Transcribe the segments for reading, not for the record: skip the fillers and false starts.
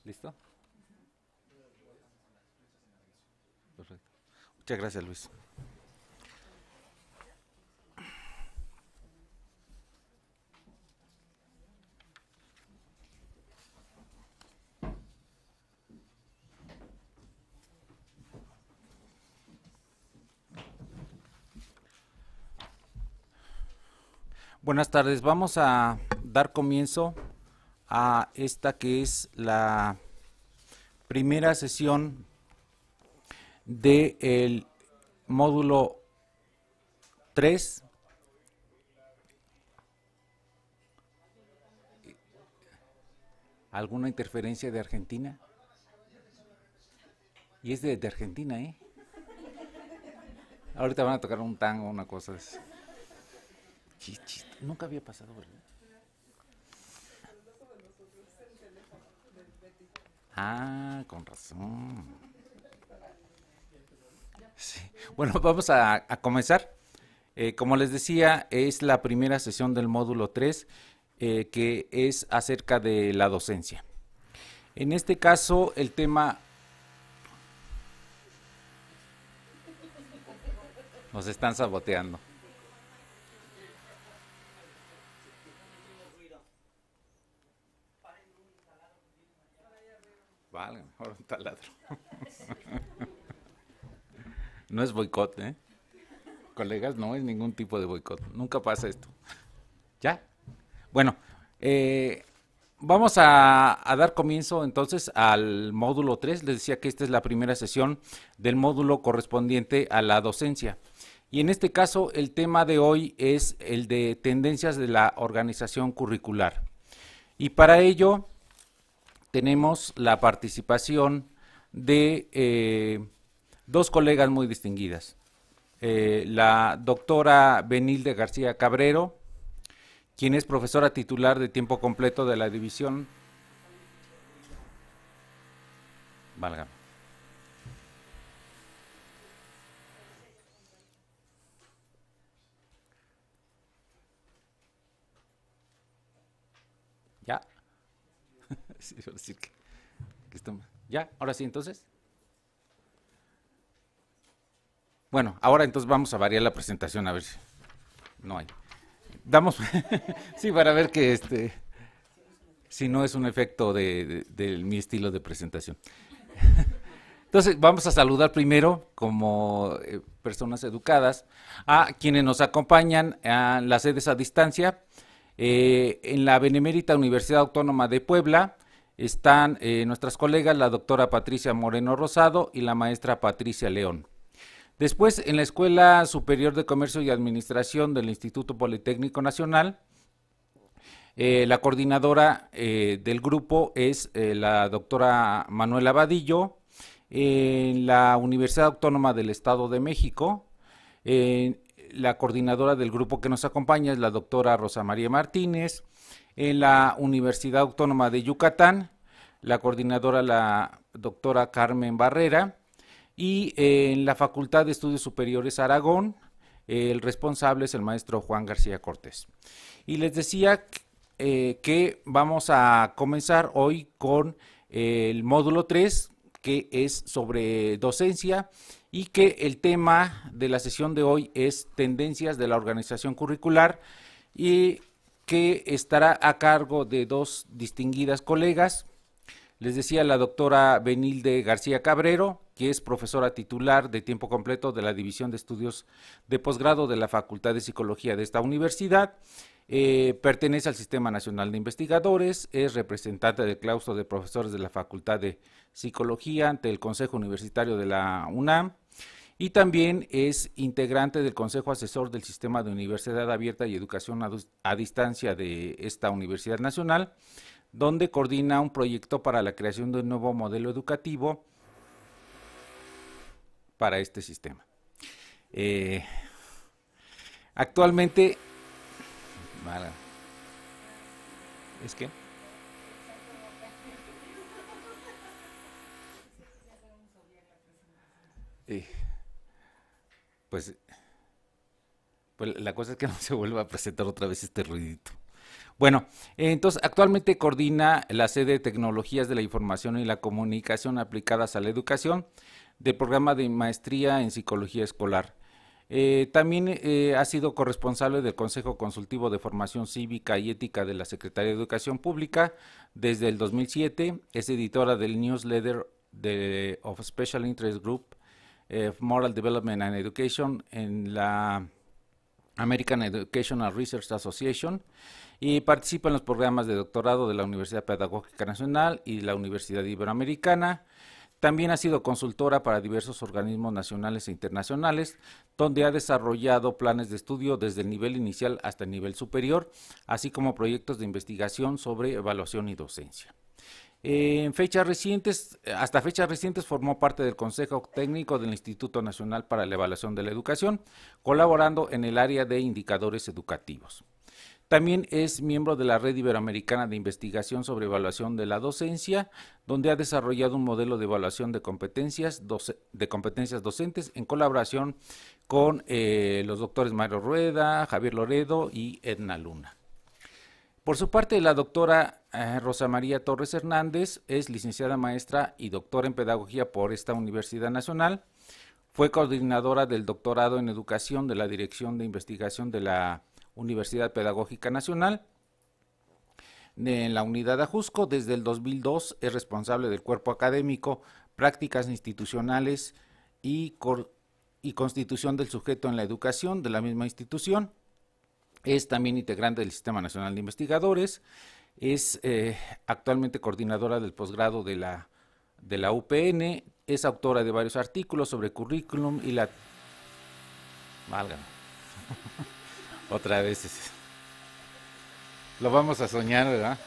¿Listo? Perfecto. Muchas gracias, Luis. Buenas tardes. Vamos a dar comienzo a esta que es la primera sesión del módulo 3. ¿Alguna interferencia de Argentina? Y es de Argentina, ¿eh? Ahorita van a tocar un tango, una cosa así. Nunca había pasado, ¿verdad? Ah, con razón. Sí. Bueno, vamos a comenzar. Como les decía, es la primera sesión del módulo 3, que es acerca de la docencia. En este caso, el tema... Nos están saboteando. Vale, mejor un taladro. No es boicot, ¿eh? Colegas, no es ningún tipo de boicot. Nunca pasa esto. ¿Ya? Bueno, vamos a dar comienzo entonces al módulo 3. Les decía que esta es la primera sesión del módulo correspondiente a la docencia. Y en este caso, el tema de hoy es el de tendencias de la organización curricular. Y para ello tenemos la participación de dos colegas muy distinguidas. La doctora Benilde García Cabrero, quien es profesora titular de tiempo completo de la división. Válgame. Ya. Sí, decir que estamos. Ya, ahora sí, entonces. Bueno, ahora entonces vamos a variar la presentación a ver si no hay. Damos, sí, para ver que si no es un efecto de mi estilo de presentación. Entonces, vamos a saludar primero, como personas educadas, a quienes nos acompañan a las sedes a distancia. En la Benemérita Universidad Autónoma de Puebla están nuestras colegas, la doctora Patricia Moreno Rosado y la maestra Patricia León. Después, en la Escuela Superior de Comercio y Administración del Instituto Politécnico Nacional, la coordinadora del grupo es la doctora Manuela Vadillo. En la Universidad Autónoma del Estado de México, la coordinadora del grupo que nos acompaña es la doctora Rosa María Martínez. En la Universidad Autónoma de Yucatán, la coordinadora la doctora Carmen Barrera. Y en la Facultad de Estudios Superiores Aragón, el responsable es el maestro Juan García Cortés. Y les decía que vamos a comenzar hoy con el módulo 3, que es sobre docencia, y que el tema de la sesión de hoy es tendencias de la organización curricular, y que estará a cargo de dos distinguidas colegas. Les decía, la doctora Benilde García Cabrero, que es profesora titular de tiempo completo de la División de Estudios de Posgrado de la Facultad de Psicología de esta universidad. Pertenece al Sistema Nacional de Investigadores, es representante del claustro de profesores de la Facultad de Psicología ante el Consejo Universitario de la UNAM, y también es integrante del Consejo Asesor del Sistema de Universidad Abierta y Educación a Distancia de esta Universidad Nacional, donde coordina un proyecto para la creación de un nuevo modelo educativo para este sistema. Actualmente, es que eh, pues, pues la cosa es que no se vuelva a presentar otra vez este ruidito. Bueno, entonces actualmente coordina la sede de Tecnologías de la Información y la Comunicación aplicadas a la educación del programa de maestría en Psicología Escolar. También ha sido corresponsable del Consejo Consultivo de Formación Cívica y Ética de la Secretaría de Educación Pública desde el 2007. Es editora del newsletter of Special Interest Group Moral Development and Education en la American Educational Research Association y participa en los programas de doctorado de la Universidad Pedagógica Nacional y la Universidad Iberoamericana. También ha sido consultora para diversos organismos nacionales e internacionales, donde ha desarrollado planes de estudio desde el nivel inicial hasta el nivel superior, así como proyectos de investigación sobre evaluación y docencia. Hasta fechas recientes formó parte del Consejo Técnico del Instituto Nacional para la Evaluación de la Educación, colaborando en el área de indicadores educativos. También es miembro de la Red Iberoamericana de Investigación sobre Evaluación de la Docencia, donde ha desarrollado un modelo de evaluación de competencias docentes en colaboración con los doctores Mario Rueda, Javier Loredo y Edna Luna. Por su parte, la doctora Rosa María Torres Hernández es licenciada maestra y doctora en Pedagogía por esta Universidad Nacional. Fue coordinadora del doctorado en Educación de la Dirección de Investigación de la Universidad Pedagógica Nacional. En la unidad de Ajusco, desde el 2002, es responsable del cuerpo académico, prácticas institucionales y constitución del sujeto en la educación de la misma institución. Es también integrante del Sistema Nacional de Investigadores. Es actualmente coordinadora del posgrado de la UPN. Es autora de varios artículos sobre currículum y la... Válgame. Otra vez. Lo vamos a soñar, ¿verdad?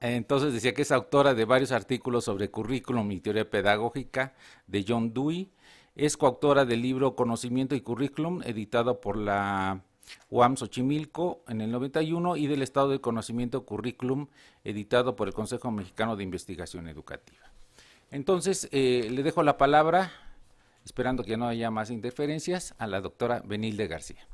Entonces decía que es autora de varios artículos sobre currículum y teoría pedagógica de John Dewey. Es coautora del libro Conocimiento y Currículum, editado por la UAM Xochimilco en el 91, y del Estado del Conocimiento Currículum, editado por el Consejo Mexicano de Investigación Educativa. Entonces, le dejo la palabra, esperando que no haya más interferencias, a la doctora Benilde García.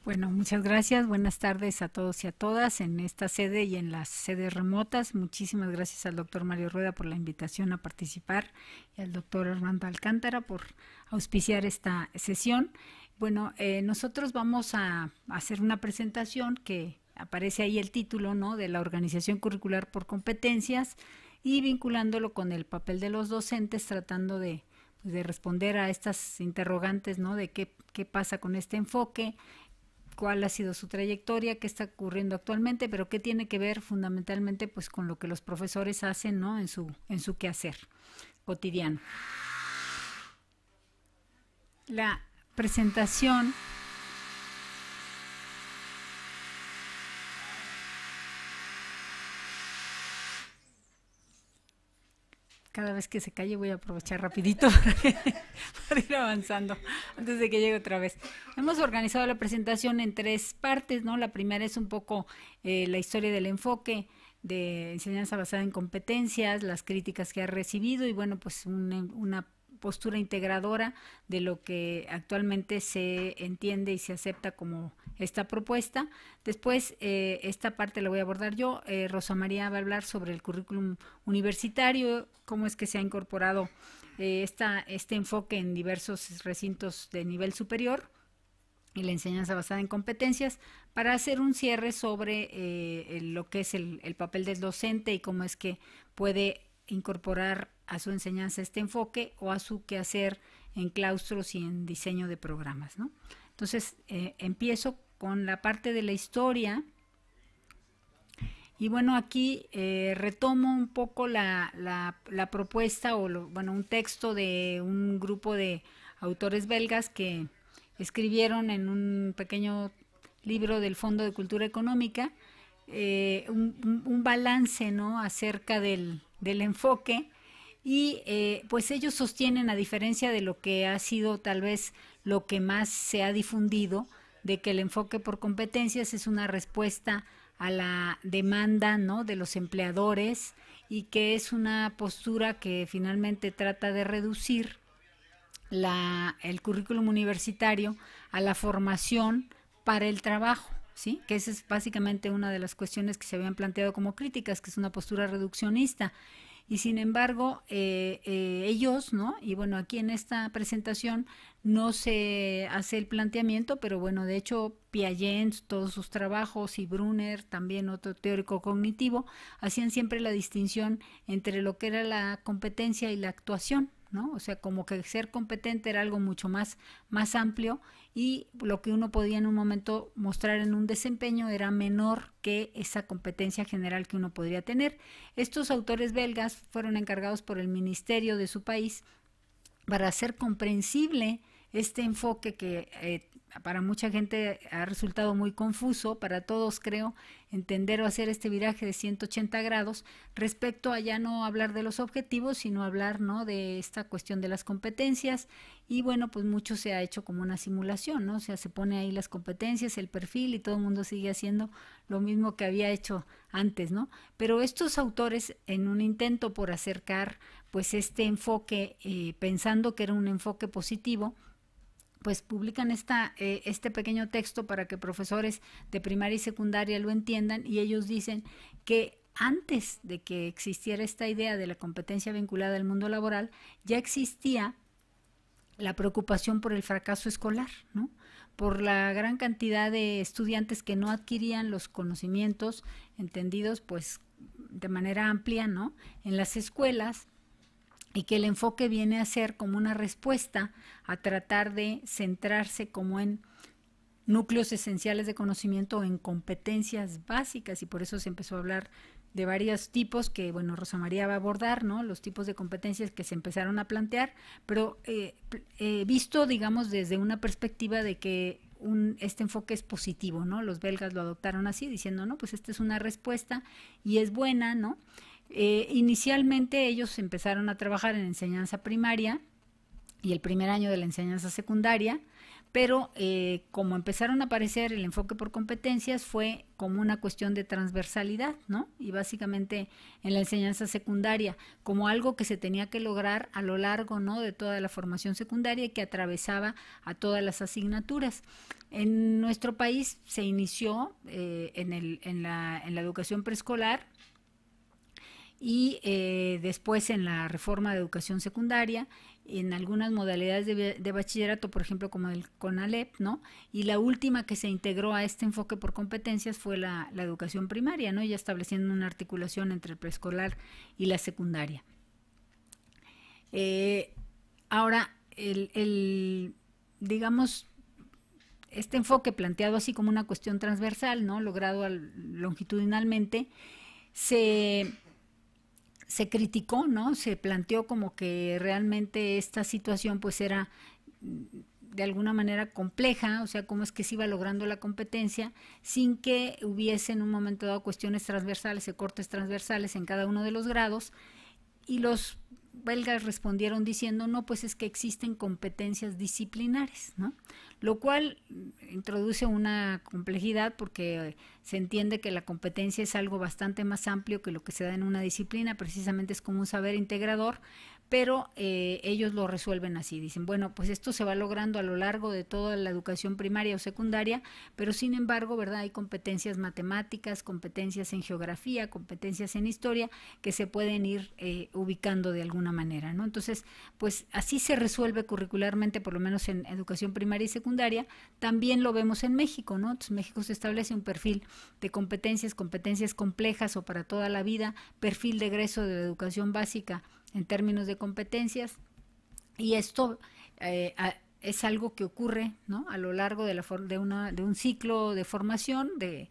Bueno, muchas gracias. Buenas tardes a todos y a todas en esta sede y en las sedes remotas. Muchísimas gracias al doctor Mario Rueda por la invitación a participar y al doctor Armando Alcántara por auspiciar esta sesión. Bueno, nosotros vamos a hacer una presentación que aparece ahí el título, ¿no?, de la organización curricular por competencias y vinculándolo con el papel de los docentes, tratando de responder a estas interrogantes, ¿no?, de qué pasa con este enfoque, cuál ha sido su trayectoria, qué está ocurriendo actualmente, pero qué tiene que ver fundamentalmente pues con lo que los profesores hacen, ¿no?, en su quehacer cotidiano. La presentación cada vez que se calle voy a aprovechar rapidito para ir avanzando antes de que llegue otra vez. Hemos organizado la presentación en tres partes, ¿no? La primera es un poco la historia del enfoque de enseñanza basada en competencias, las críticas que ha recibido y bueno, pues una postura integradora de lo que actualmente se entiende y se acepta como esta propuesta. Después, esta parte la voy a abordar yo. Rosa María va a hablar sobre el currículum universitario, cómo es que se ha incorporado este enfoque en diversos recintos de nivel superior y la enseñanza basada en competencias, para hacer un cierre sobre lo que es el papel del docente y cómo es que puede incorporar a su enseñanza este enfoque o a su quehacer en claustros y en diseño de programas, ¿no? Entonces, empiezo con la parte de la historia y bueno, aquí retomo un poco la propuesta o un texto de un grupo de autores belgas que escribieron en un pequeño libro del Fondo de Cultura Económica un balance, ¿no?, acerca del enfoque y pues ellos sostienen, a diferencia de lo que ha sido tal vez lo que más se ha difundido, de que el enfoque por competencias es una respuesta a la demanda, ¿no?, de los empleadores y que es una postura que finalmente trata de reducir el currículum universitario a la formación para el trabajo, ¿sí? Que esa es básicamente una de las cuestiones que se habían planteado como críticas, que es una postura reduccionista. Y sin embargo, ellos, ¿no? Y bueno, aquí en esta presentación no se hace el planteamiento, pero bueno, de hecho, Piaget, todos sus trabajos, y Brunner, también otro teórico cognitivo, hacían siempre la distinción entre lo que era la competencia y la actuación, ¿no? O sea, como que ser competente era algo mucho más amplio, y lo que uno podía en un momento mostrar en un desempeño era menor que esa competencia general que uno podría tener. Estos autores belgas fueron encargados por el ministerio de su país para hacer comprensible este enfoque que para mucha gente ha resultado muy confuso, para todos creo, entender o hacer este viraje de 180 grados respecto a ya no hablar de los objetivos, sino hablar, ¿no?, de esta cuestión de las competencias. Y bueno, pues mucho se ha hecho como una simulación, ¿no? O sea, se pone ahí las competencias, el perfil, y todo el mundo sigue haciendo lo mismo que había hecho antes, ¿no? Pero estos autores, en un intento por acercar pues este enfoque, pensando que era un enfoque positivo, pues publican este pequeño texto para que profesores de primaria y secundaria lo entiendan, y ellos dicen que antes de que existiera esta idea de la competencia vinculada al mundo laboral, ya existía la preocupación por el fracaso escolar, ¿no? Por la gran cantidad de estudiantes que no adquirían los conocimientos entendidos pues de manera amplia, ¿no?, en las escuelas, y que el enfoque viene a ser como una respuesta a tratar de centrarse como en núcleos esenciales de conocimiento o en competencias básicas, y por eso se empezó a hablar de varios tipos que, bueno, Rosa María va a abordar, ¿no?, los tipos de competencias que se empezaron a plantear, pero visto, digamos, desde una perspectiva de que este enfoque es positivo, ¿no? Los belgas lo adoptaron así, diciendo, no, pues esta es una respuesta y es buena, ¿no? Inicialmente ellos empezaron a trabajar en enseñanza primaria y el primer año de la enseñanza secundaria, pero como empezaron a aparecer el enfoque por competencias, fue como una cuestión de transversalidad, ¿no? Y básicamente en la enseñanza secundaria, como algo que se tenía que lograr a lo largo, ¿no?, de toda la formación secundaria, y que atravesaba a todas las asignaturas. En nuestro país se inició en la educación preescolar, y después en la reforma de educación secundaria, en algunas modalidades de bachillerato, por ejemplo, como el CONALEP, ¿no? Y la última que se integró a este enfoque por competencias fue la educación primaria, ¿no?, ya estableciendo una articulación entre el preescolar y la secundaria. Ahora, digamos, este enfoque planteado así como una cuestión transversal, ¿no?, logrado longitudinalmente, se criticó, ¿no? Se planteó como que realmente esta situación pues era de alguna manera compleja, o sea, cómo es que se iba logrando la competencia sin que hubiese en un momento dado cuestiones transversales o cortes transversales en cada uno de los grados, y los belgas respondieron diciendo, no, pues es que existen competencias disciplinares, ¿no? Lo cual introduce una complejidad, porque se entiende que la competencia es algo bastante más amplio que lo que se da en una disciplina, precisamente es como un saber integrador, pero ellos lo resuelven así, dicen, bueno, pues esto se va logrando a lo largo de toda la educación primaria o secundaria, pero sin embargo, ¿verdad?, hay competencias matemáticas, competencias en geografía, competencias en historia, que se pueden ir ubicando de alguna manera, ¿no? Entonces, pues así se resuelve curricularmente, por lo menos en educación primaria y secundaria. También lo vemos en México, ¿no? Entonces, México se establece un perfil de competencias complejas o para toda la vida, perfil de egreso de educación básica en términos de competencias, y esto es algo que ocurre, ¿no?, a lo largo de un ciclo de formación de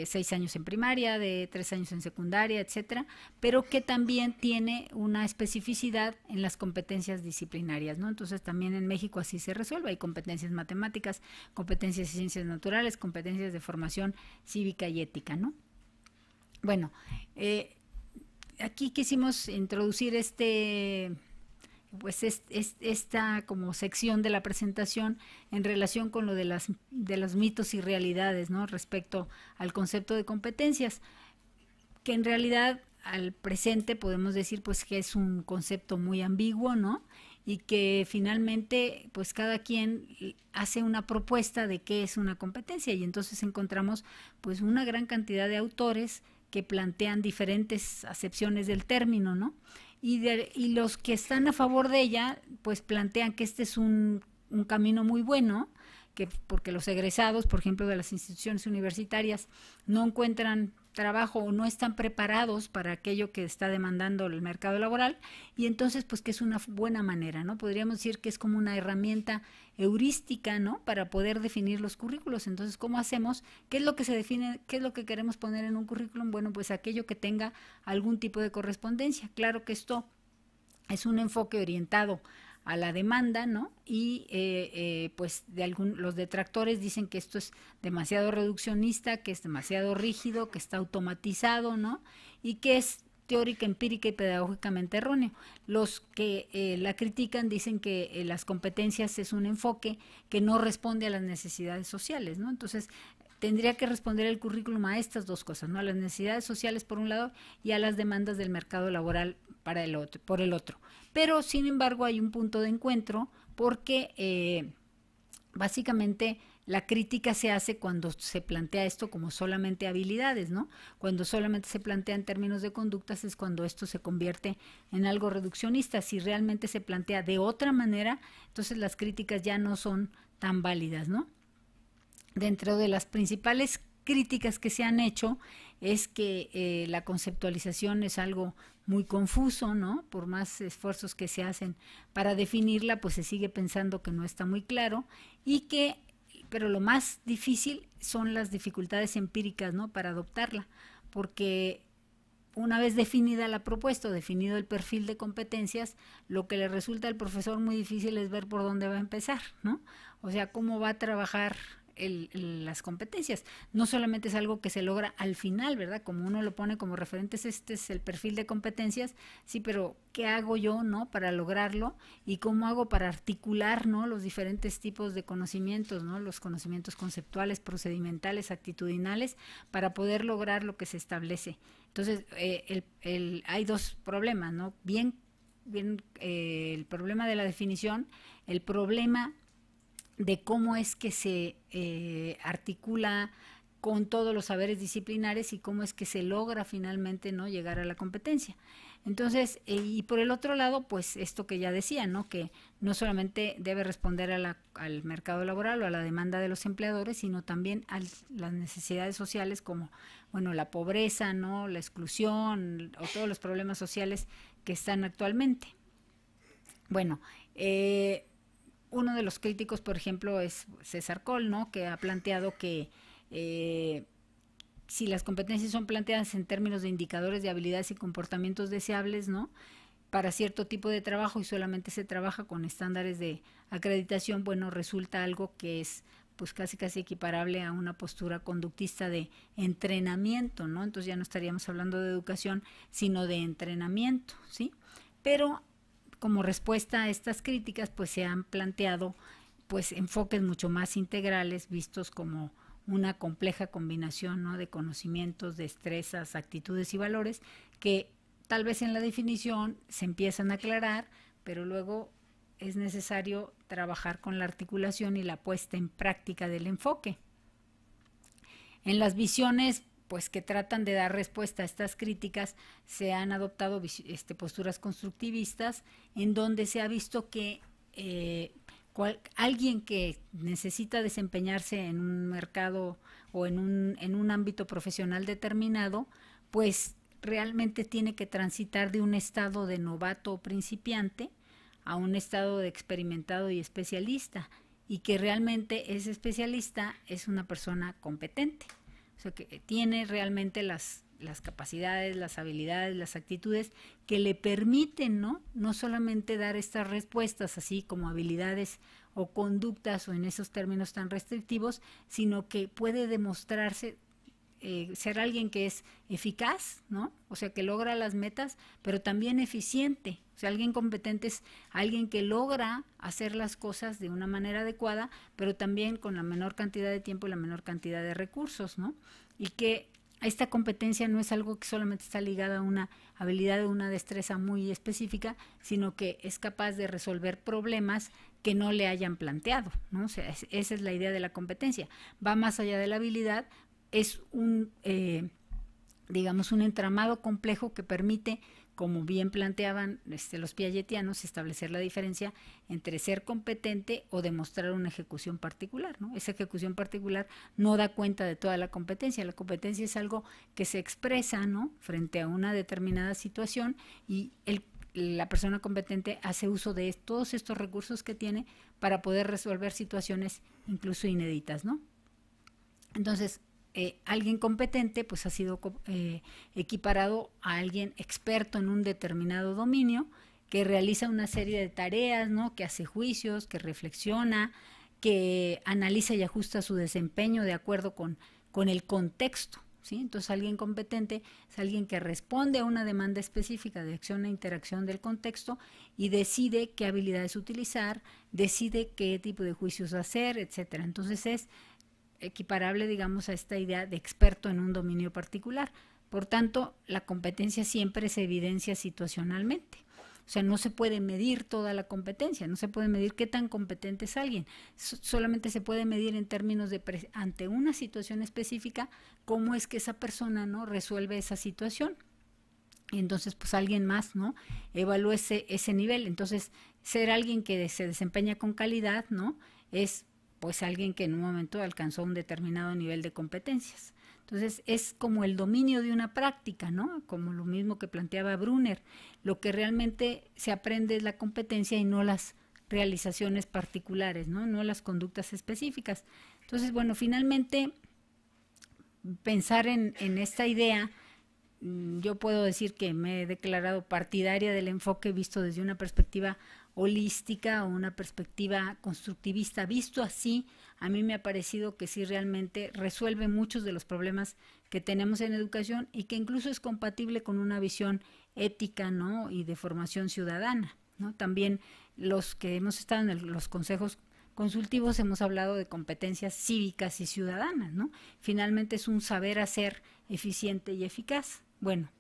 6 años en primaria, de 3 años en secundaria, etcétera, pero que también tiene una especificidad en las competencias disciplinarias, ¿no? Entonces también en México así se resuelve, hay competencias matemáticas, competencias de ciencias naturales, competencias de formación cívica y ética, ¿no? Bueno, aquí quisimos introducir esta como sección de la presentación en relación con lo de los mitos y realidades, ¿no?, respecto al concepto de competencias, que en realidad al presente podemos decir pues que es un concepto muy ambiguo, ¿no?, y que finalmente pues cada quien hace una propuesta de qué es una competencia, y entonces encontramos pues una gran cantidad de autores que plantean diferentes acepciones del término, ¿no? Y los que están a favor de ella pues plantean que este es un camino muy bueno, que porque los egresados, por ejemplo, de las instituciones universitarias no encuentran trabajo o no están preparados para aquello que está demandando el mercado laboral, y entonces pues que es una buena manera, ¿no? Podríamos decir que es como una herramienta heurística, ¿no? Para poder definir los currículos. Entonces, ¿cómo hacemos? ¿Qué es lo que se define? ¿Qué es lo que queremos poner en un currículum? Bueno, pues aquello que tenga algún tipo de correspondencia. Claro que esto es un enfoque orientado a la demanda, ¿no? Y pues los detractores dicen que esto es demasiado reduccionista, que es demasiado rígido, que está automatizado, ¿no? Y que es teórica, empírica y pedagógicamente erróneo. Los que la critican dicen que las competencias es un enfoque que no responde a las necesidades sociales, ¿no? Entonces, tendría que responder el currículum a estas dos cosas, ¿no? A las necesidades sociales por un lado y a las demandas del mercado laboral por el otro. Pero, sin embargo, hay un punto de encuentro porque básicamente la crítica se hace cuando se plantea esto como solamente habilidades, ¿no? Cuando solamente se plantea en términos de conductas es cuando esto se convierte en algo reduccionista. Si realmente se plantea de otra manera, entonces las críticas ya no son tan válidas, ¿no? Dentro de las principales críticas que se han hecho es que la conceptualización es algo muy confuso, ¿no? Por más esfuerzos que se hacen para definirla, pues se sigue pensando que no está muy claro, pero lo más difícil son las dificultades empíricas, ¿no? Para adoptarla, porque una vez definida la propuesta, definido el perfil de competencias, lo que le resulta al profesor muy difícil es ver por dónde va a empezar, ¿no? O sea, cómo va a trabajar las competencias. No solamente es algo que se logra al final, ¿verdad? Como uno lo pone como referentes, este es el perfil de competencias, sí, pero ¿qué hago yo, no? Para lograrlo, y cómo hago para articular, ¿no? Los diferentes tipos de conocimientos, ¿no? Los conocimientos conceptuales, procedimentales, actitudinales, para poder lograr lo que se establece. Entonces, hay dos problemas, ¿no? Bien, el problema de la definición, el problema de cómo es que se articula con todos los saberes disciplinares y cómo es que se logra finalmente, ¿no? Llegar a la competencia. Entonces, y por el otro lado, pues esto que ya decía, ¿no? Que no solamente debe responder al mercado laboral o a la demanda de los empleadores, sino también a las necesidades sociales como, bueno, la pobreza, ¿no? La exclusión o todos los problemas sociales que están actualmente. Bueno, uno de los críticos, por ejemplo, es César Coll, ¿no? Que ha planteado que si las competencias son planteadas en términos de indicadores de habilidades y comportamientos deseables, ¿no? Para cierto tipo de trabajo y solamente se trabaja con estándares de acreditación, bueno, resulta algo que es pues casi equiparable a una postura conductista de entrenamiento, ¿no? Entonces ya no estaríamos hablando de educación, sino de entrenamiento, ¿sí? Pero como respuesta a estas críticas, pues se han planteado pues enfoques mucho más integrales, vistos como una compleja combinación, ¿no? De conocimientos, destrezas, actitudes y valores, que tal vez en la definición se empiezan a aclarar, pero luego es necesario trabajar con la articulación y la puesta en práctica del enfoque. En las visiones pues que tratan de dar respuesta a estas críticas, se han adoptado posturas constructivistas en donde se ha visto que alguien que necesita desempeñarse en un mercado o en un ámbito profesional determinado, pues realmente tiene que transitar de un estado de novato o principiante a un estado de experimentado y especialista, y que realmente ese especialista es una persona competente. O sea, que tiene realmente las capacidades, las habilidades, las actitudes que le permiten, ¿no? No solamente dar estas respuestas así como habilidades o conductas o en esos términos tan restrictivos, sino que puede demostrarse ser alguien que es eficaz, ¿no? O sea, que logra las metas, pero también eficiente. O sea, alguien competente es alguien que logra hacer las cosas de una manera adecuada, pero también con la menor cantidad de tiempo y la menor cantidad de recursos, ¿no? Y que esta competencia no es algo que solamente está ligada a una habilidad o una destreza muy específica, sino que es capaz de resolver problemas que no le hayan planteado, ¿no? O sea, esa es la idea de la competencia. Va más allá de la habilidad, es digamos, un entramado complejo que permite, como bien planteaban los piagetianos, establecer la diferencia entre ser competente o demostrar una ejecución particular, ¿no? Esa ejecución particular no da cuenta de toda la competencia. La competencia es algo que se expresa, ¿no?, frente a una determinada situación, y la persona competente hace uso de todos estos recursos que tiene para poder resolver situaciones incluso inéditas, ¿no? Entonces, alguien competente pues ha sido equiparado a alguien experto en un determinado dominio, que realiza una serie de tareas, ¿no?, que hace juicios, que reflexiona, que analiza y ajusta su desempeño de acuerdo con el contexto, ¿sí? Entonces, alguien competente es alguien que responde a una demanda específica de acción e interacción del contexto y decide qué habilidades utilizar, decide qué tipo de juicios hacer, etcétera. Entonces, es equiparable, digamos, a esta idea de experto en un dominio particular. Por tanto, la competencia siempre se evidencia situacionalmente. O sea, no se puede medir toda la competencia, no se puede medir qué tan competente es alguien. Solamente se puede medir en términos de, ante una situación específica, cómo es que esa persona, ¿no?, resuelve esa situación. Y entonces, pues alguien más, ¿no?, evalúa ese nivel. Entonces, ser alguien que se desempeña con calidad, ¿no?, es pues alguien que en un momento alcanzó un determinado nivel de competencias. Entonces, es como el dominio de una práctica, ¿no?, como lo mismo que planteaba Brunner. Lo que realmente se aprende es la competencia y no las realizaciones particulares, no las conductas específicas. Entonces, bueno, finalmente, pensar en esta idea, yo puedo decir que me he declarado partidaria del enfoque visto desde una perspectiva holística o una perspectiva constructivista. Visto así, a mí me ha parecido que sí realmente resuelve muchos de los problemas que tenemos en educación y que incluso es compatible con una visión ética, ¿no?, y de formación ciudadana, ¿no? También los que hemos estado en los consejos consultivos hemos hablado de competencias cívicas y ciudadanas, ¿no? Finalmente es un saber hacer eficiente y eficaz. Bueno,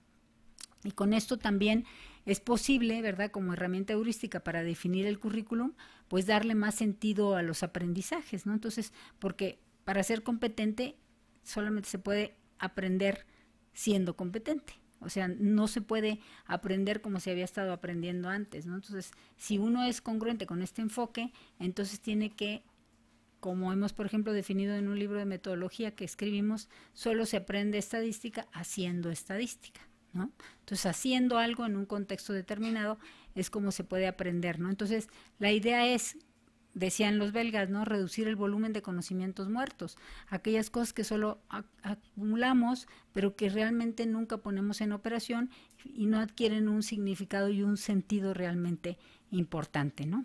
y con esto también es posible, ¿verdad?, como herramienta heurística para definir el currículum, pues darle más sentido a los aprendizajes, ¿no? Entonces, porque para ser competente solamente se puede aprender siendo competente. O sea, no se puede aprender como se había estado aprendiendo antes, ¿no? Entonces, si uno es congruente con este enfoque, entonces tiene que, como hemos, por ejemplo, definido en un libro de metodología que escribimos, solo se aprende estadística haciendo estadística, ¿no? Entonces, haciendo algo en un contexto determinado es como se puede aprender, ¿no? Entonces, la idea es, decían los belgas, ¿no?, reducir el volumen de conocimientos muertos, aquellas cosas que solo acumulamos, pero que realmente nunca ponemos en operación y no adquieren un significado y un sentido realmente importante, ¿no?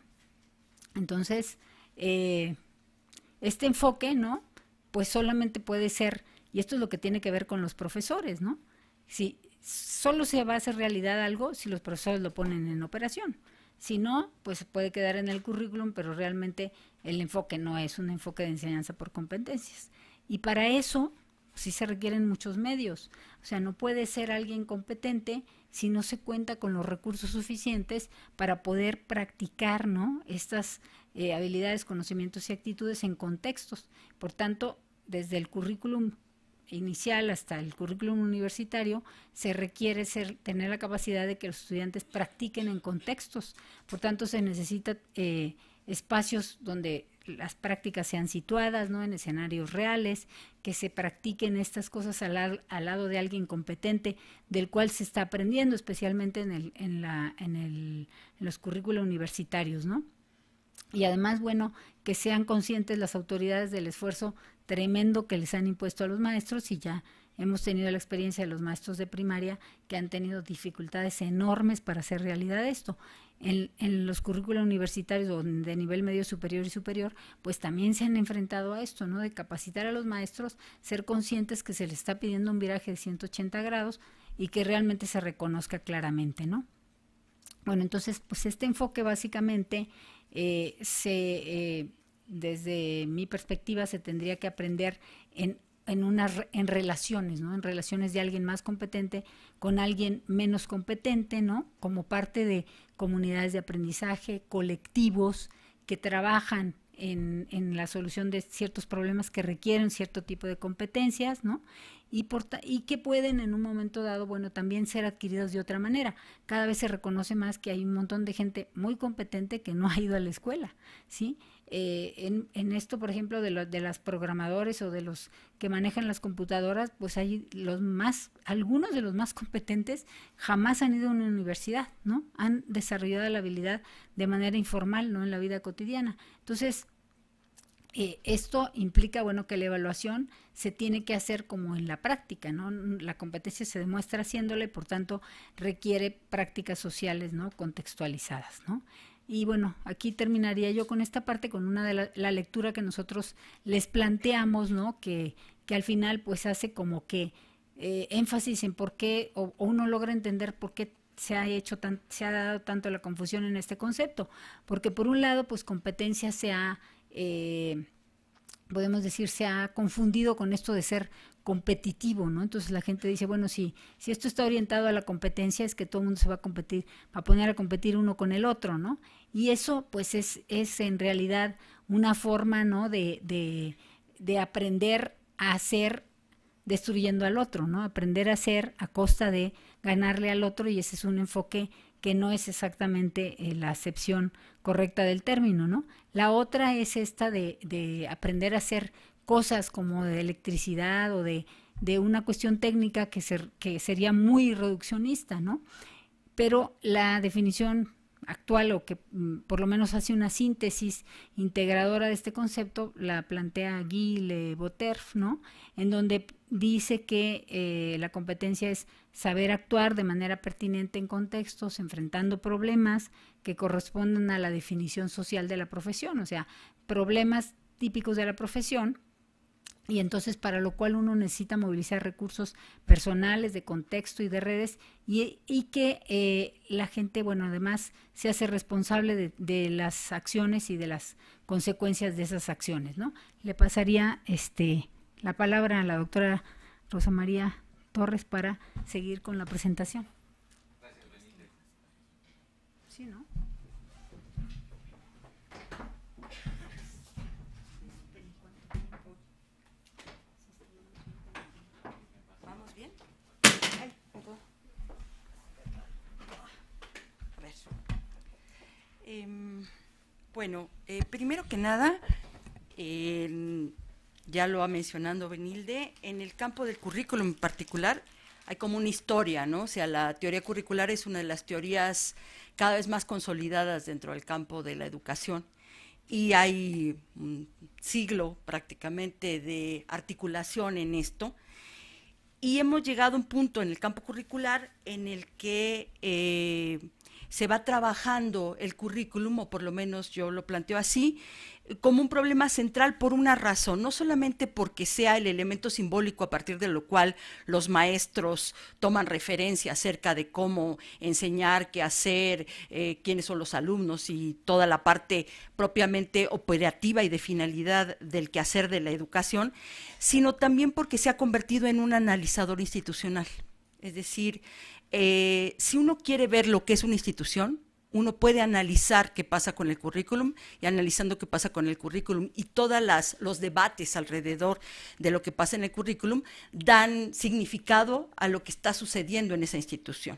Entonces, este enfoque, ¿no?, pues solamente puede ser, y esto es lo que tiene que ver con los profesores, ¿no? Si solo se va a hacer realidad algo si los profesores lo ponen en operación. Si no, pues puede quedar en el currículum, pero realmente el enfoque no es un enfoque de enseñanza por competencias. Y para eso sí se requieren muchos medios. O sea, no puede ser alguien competente si no se cuenta con los recursos suficientes para poder practicar, ¿no?, estas habilidades, conocimientos y actitudes en contextos. Por tanto, desde el currículum inicial hasta el currículum universitario, se requiere tener la capacidad de que los estudiantes practiquen en contextos. Por tanto, se necesita espacios donde las prácticas sean situadas, ¿no?, en escenarios reales, que se practiquen estas cosas al lado de alguien competente del cual se está aprendiendo, especialmente en los currículos universitarios, ¿no? Y además, bueno, que sean conscientes las autoridades del esfuerzo tremendo que les han impuesto a los maestros, y ya hemos tenido la experiencia de los maestros de primaria que han tenido dificultades enormes para hacer realidad esto. En los currículos universitarios o de nivel medio superior y superior, pues también se han enfrentado a esto, ¿no?, de capacitar a los maestros, ser conscientes que se les está pidiendo un viraje de 180 grados y que realmente se reconozca claramente, ¿no? Bueno, entonces, pues este enfoque básicamente desde mi perspectiva se tendría que aprender en en relaciones, ¿no? En relaciones de alguien más competente con alguien menos competente, ¿no? Como parte de comunidades de aprendizaje, colectivos que trabajan en la solución de ciertos problemas que requieren cierto tipo de competencias, ¿no? Y que pueden en un momento dado, bueno, también ser adquiridos de otra manera. Cada vez se reconoce más que hay un montón de gente muy competente que no ha ido a la escuela, ¿sí? En esto, por ejemplo, de las programadores o de los que manejan las computadoras, pues hay algunos de los más competentes jamás han ido a una universidad, ¿no? Han desarrollado la habilidad de manera informal, ¿no? En la vida cotidiana. Entonces, esto implica, bueno, que la evaluación se tiene que hacer como en la práctica, ¿no? La competencia se demuestra haciéndole, por tanto, requiere prácticas sociales, ¿no? Contextualizadas, ¿no? Y bueno, aquí terminaría yo con esta parte, con una de la lectura que nosotros les planteamos, ¿no? Que al final pues hace como que énfasis en por qué, o uno logra entender por qué se ha dado tanto la confusión en este concepto. Porque por un lado, pues competencia podemos decir, se ha confundido con esto de ser competitivo, ¿no? Entonces la gente dice, bueno, si esto está orientado a la competencia, es que todo el mundo se va a poner a competir uno con el otro, ¿no? Y eso, pues, es en realidad una forma, ¿no? de aprender a hacer destruyendo al otro, ¿no? Aprender a hacer a costa de ganarle al otro, y ese es un enfoque que no es exactamente la acepción correcta del término, ¿no? La otra es esta de aprender a hacer cosas como de electricidad o de una cuestión técnica que sería muy reduccionista, ¿no? Pero la definición actual, o que por lo menos hace una síntesis integradora de este concepto, la plantea Guy Le Boterf, ¿no? En donde dice que la competencia es saber actuar de manera pertinente en contextos, enfrentando problemas que corresponden a la definición social de la profesión, o sea, problemas típicos de la profesión, y entonces para lo cual uno necesita movilizar recursos personales, de contexto y de redes, y que la gente, bueno, además se hace responsable de las acciones y de las consecuencias de esas acciones, ¿no? Le pasaría la palabra a la doctora Rosa María Torres para seguir con la presentación. Gracias, Benítez. Sí, ¿no? ¿Vamos bien? Ay, perdón. A ver. Bueno, primero que nada, ya lo ha mencionado Benilde, en el campo del currículum en particular hay como una historia, ¿no? O sea, la teoría curricular es una de las teorías cada vez más consolidadas dentro del campo de la educación, y hay un siglo prácticamente de articulación en esto, y hemos llegado a un punto en el campo curricular en el que se va trabajando el currículum, o por lo menos yo lo planteo así, como un problema central por una razón, no solamente porque sea el elemento simbólico a partir de lo cual los maestros toman referencia acerca de cómo enseñar, qué hacer, quiénes son los alumnos y toda la parte propiamente operativa y de finalidad del quehacer de la educación, sino también porque se ha convertido en un analizador institucional. Es decir, si uno quiere ver lo que es una institución, uno puede analizar qué pasa con el currículum, y analizando qué pasa con el currículum y todos los debates alrededor de lo que pasa en el currículum dan significado a lo que está sucediendo en esa institución.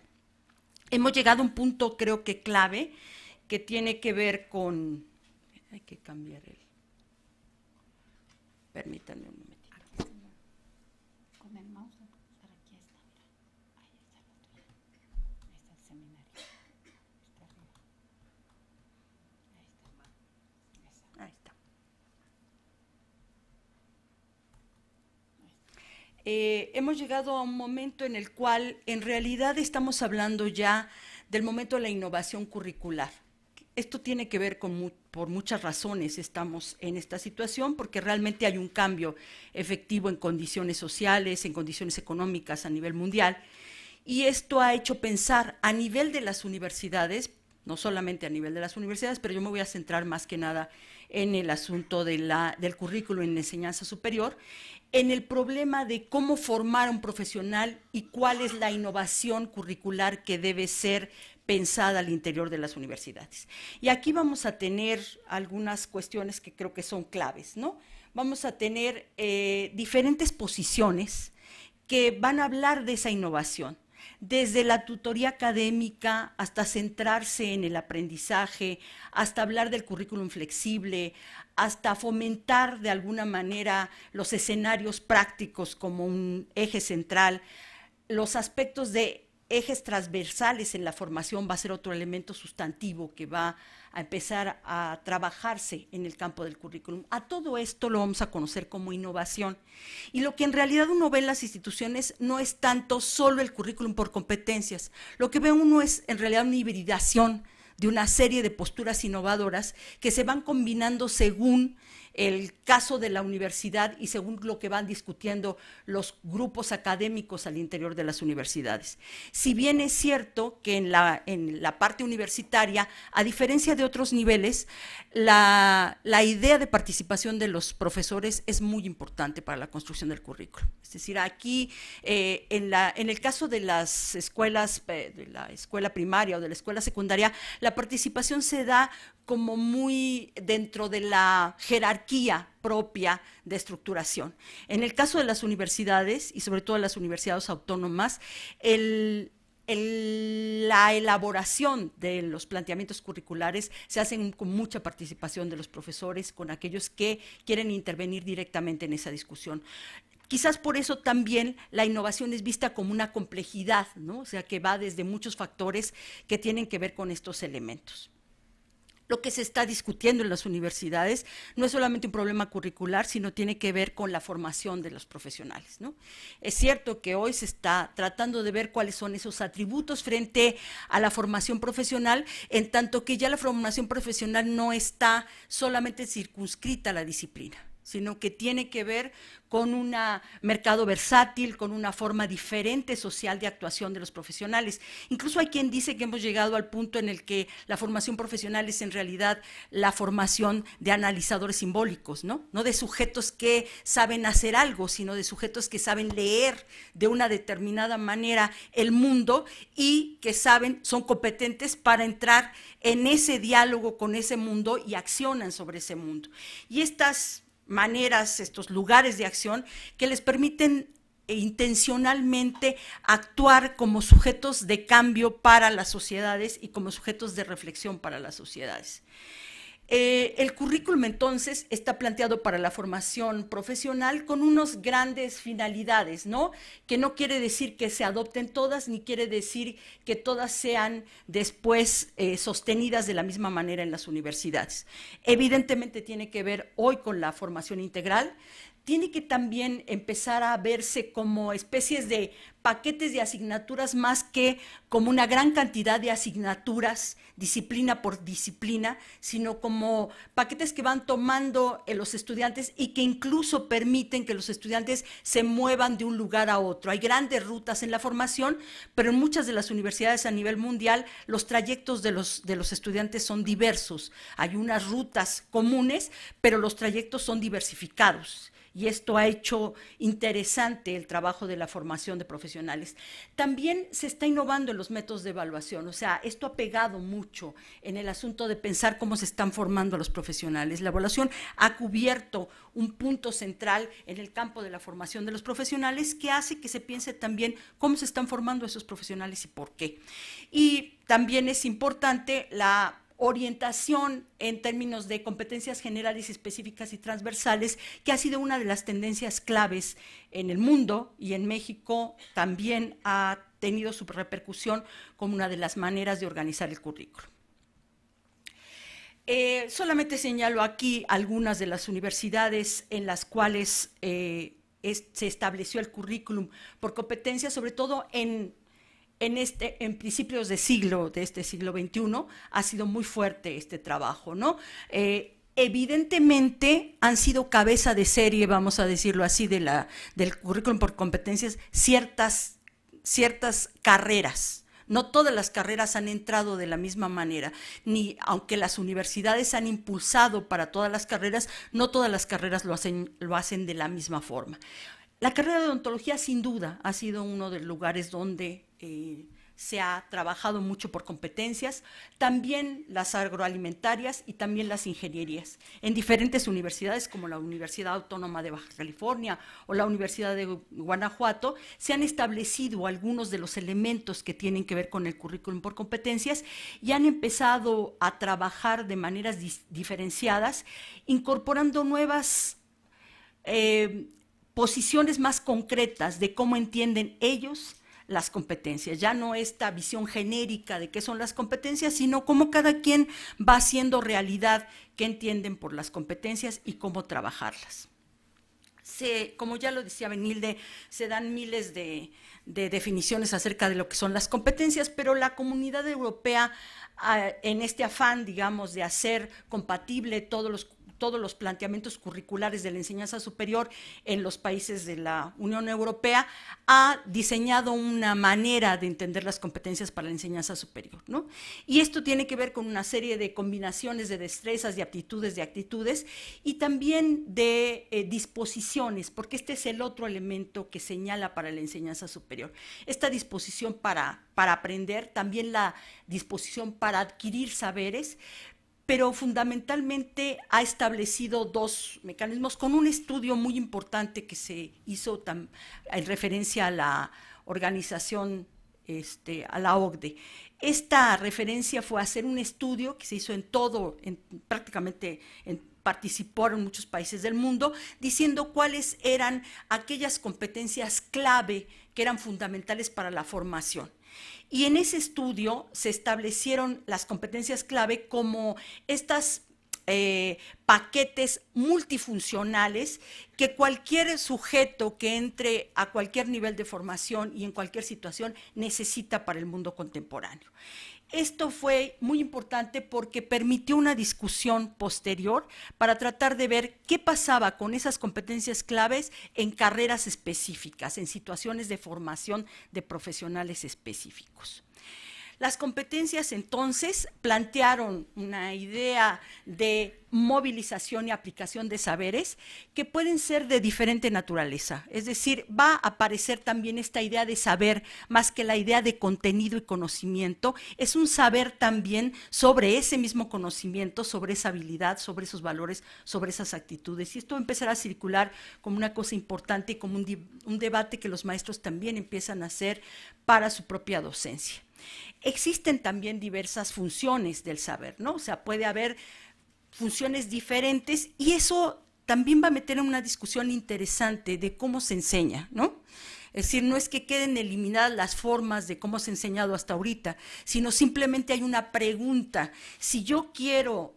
Hemos llegado a un punto, creo que clave, que tiene que ver con… Hay que cambiar el… Permítanme un momentito. Con el mouse, para aquí está, mira. Ahí está la tuya. Ahí está el seminario. Está arriba. Ahí está. Hemos llegado a un momento en el cual en realidad estamos hablando ya del momento de la innovación curricular. Esto tiene que ver por muchas razones estamos en esta situación, porque realmente hay un cambio efectivo en condiciones sociales, en condiciones económicas a nivel mundial, y esto ha hecho pensar a nivel de las universidades, no solamente a nivel de las universidades, pero yo me voy a centrar más que nada en el asunto del currículo en enseñanza superior, en el problema de cómo formar a un profesional y cuál es la innovación curricular que debe ser pensada al interior de las universidades. Y aquí vamos a tener algunas cuestiones que creo que son claves, ¿no? Vamos a tener diferentes posiciones que van a hablar de esa innovación, desde la tutoría académica hasta centrarse en el aprendizaje, hasta hablar del currículum flexible, hasta fomentar de alguna manera los escenarios prácticos como un eje central, los aspectos de ejes transversales en la formación va a ser otro elemento sustantivo que va a empezar a trabajarse en el campo del currículum. A todo esto lo vamos a conocer como innovación. Y lo que en realidad uno ve en las instituciones no es tanto solo el currículum por competencias. Lo que ve uno es en realidad una hibridación de una serie de posturas innovadoras que se van combinando según el caso de la universidad y según lo que van discutiendo los grupos académicos al interior de las universidades. Si bien es cierto que en la parte universitaria, a diferencia de otros niveles, la idea de participación de los profesores es muy importante para la construcción del currículo. Es decir, aquí, en el caso de las escuelas, de la escuela primaria o de la escuela secundaria, la participación se da como muy dentro de la jerarquía propia de estructuración. En el caso de las universidades, y sobre todo las universidades autónomas, la elaboración de los planteamientos curriculares se hacen con mucha participación de los profesores, con aquellos que quieren intervenir directamente en esa discusión. Quizás por eso también la innovación es vista como una complejidad, ¿no? O sea, que va desde muchos factores que tienen que ver con estos elementos. Lo que se está discutiendo en las universidades no es solamente un problema curricular, sino tiene que ver con la formación de los profesionales, ¿no? Es cierto que hoy se está tratando de ver cuáles son esos atributos frente a la formación profesional, en tanto que ya la formación profesional no está solamente circunscrita a la disciplina, sino que tiene que ver con un mercado versátil, con una forma diferente social de actuación de los profesionales. Incluso hay quien dice que hemos llegado al punto en el que la formación profesional es en realidad la formación de analizadores simbólicos, ¿no? No de sujetos que saben hacer algo, sino de sujetos que saben leer de una determinada manera el mundo y que son competentes para entrar en ese diálogo con ese mundo y accionan sobre ese mundo. Y estas maneras, estos lugares de acción que les permiten intencionalmente actuar como sujetos de cambio para las sociedades y como sujetos de reflexión para las sociedades. El currículum entonces está planteado para la formación profesional con unas grandes finalidades, ¿no? Que no quiere decir que se adopten todas, ni quiere decir que todas sean después sostenidas de la misma manera en las universidades. Evidentemente tiene que ver hoy con la formación integral, tiene que también empezar a verse como especies de paquetes de asignaturas más que como una gran cantidad de asignaturas, disciplina por disciplina, sino como paquetes que van tomando los estudiantes y que incluso permiten que los estudiantes se muevan de un lugar a otro. Hay grandes rutas en la formación, pero en muchas de las universidades a nivel mundial los trayectos de los estudiantes son diversos. Hay unas rutas comunes, pero los trayectos son diversificados. Y esto ha hecho interesante el trabajo de la formación de profesionales. También se está innovando en los métodos de evaluación, o sea, esto ha pegado mucho en el asunto de pensar cómo se están formando a los profesionales. La evaluación ha cubierto un punto central en el campo de la formación de los profesionales que hace que se piense también cómo se están formando esos profesionales y por qué. Y también es importante la orientación en términos de competencias generales, específicas y transversales, que ha sido una de las tendencias claves en el mundo y en México también ha tenido su repercusión como una de las maneras de organizar el currículo. Solamente señalo aquí algunas de las universidades en las cuales se estableció el currículum por competencia, sobre todo en principios de este siglo XXI, ha sido muy fuerte este trabajo, ¿no? Evidentemente han sido cabeza de serie, vamos a decirlo así, del currículum por competencias, ciertas carreras, No todas las carreras han entrado de la misma manera, ni aunque las universidades han impulsado para todas las carreras, no todas las carreras lo hacen de la misma forma. La carrera de odontología sin duda ha sido uno de los lugares donde se ha trabajado mucho por competencias, también las agroalimentarias y también las ingenierías. En diferentes universidades como la Universidad Autónoma de Baja California o la Universidad de Guanajuato se han establecido algunos de los elementos que tienen que ver con el currículum por competencias y han empezado a trabajar de maneras diferenciadas, incorporando nuevas posiciones más concretas de cómo entienden ellos las competencias. Ya no esta visión genérica de qué son las competencias, sino cómo cada quien va haciendo realidad qué entienden por las competencias y cómo trabajarlas. Como ya lo decía Benilde, se dan miles de definiciones acerca de lo que son las competencias, pero la Comunidad Europea, en este afán, digamos, de hacer compatible todos los planteamientos curriculares de la enseñanza superior en los países de la Unión Europea, ha diseñado una manera de entender las competencias para la enseñanza superior, ¿no? Y esto tiene que ver con una serie de combinaciones de destrezas, de aptitudes, de actitudes y también de disposiciones, porque este es el otro elemento que señala para la enseñanza superior. Esta disposición para aprender, también la disposición para adquirir saberes, pero fundamentalmente ha establecido dos mecanismos con un estudio muy importante que se hizo en referencia a la organización, a la OCDE. Esta referencia fue hacer un estudio que se hizo participaron muchos países del mundo, diciendo cuáles eran aquellas competencias clave que eran fundamentales para la formación. Y en ese estudio se establecieron las competencias clave como estas paquetes multifuncionales que cualquier sujeto que entre a cualquier nivel de formación y en cualquier situación necesita para el mundo contemporáneo. Esto fue muy importante porque permitió una discusión posterior para tratar de ver qué pasaba con esas competencias claves en carreras específicas, en situaciones de formación de profesionales específicos. Las competencias entonces plantearon una idea de movilización y aplicación de saberes que pueden ser de diferente naturaleza, es decir, va a aparecer también esta idea de saber más que la idea de contenido y conocimiento, es un saber también sobre ese mismo conocimiento, sobre esa habilidad, sobre esos valores, sobre esas actitudes, y esto empezará a circular como una cosa importante y como un debate que los maestros también empiezan a hacer para su propia docencia. Existen también diversas funciones del saber, ¿no? O sea, puede haber funciones diferentes y eso también va a meter en una discusión interesante de cómo se enseña, ¿no? Es decir, no es que queden eliminadas las formas de cómo se ha enseñado hasta ahorita, sino simplemente hay una pregunta. Si yo quiero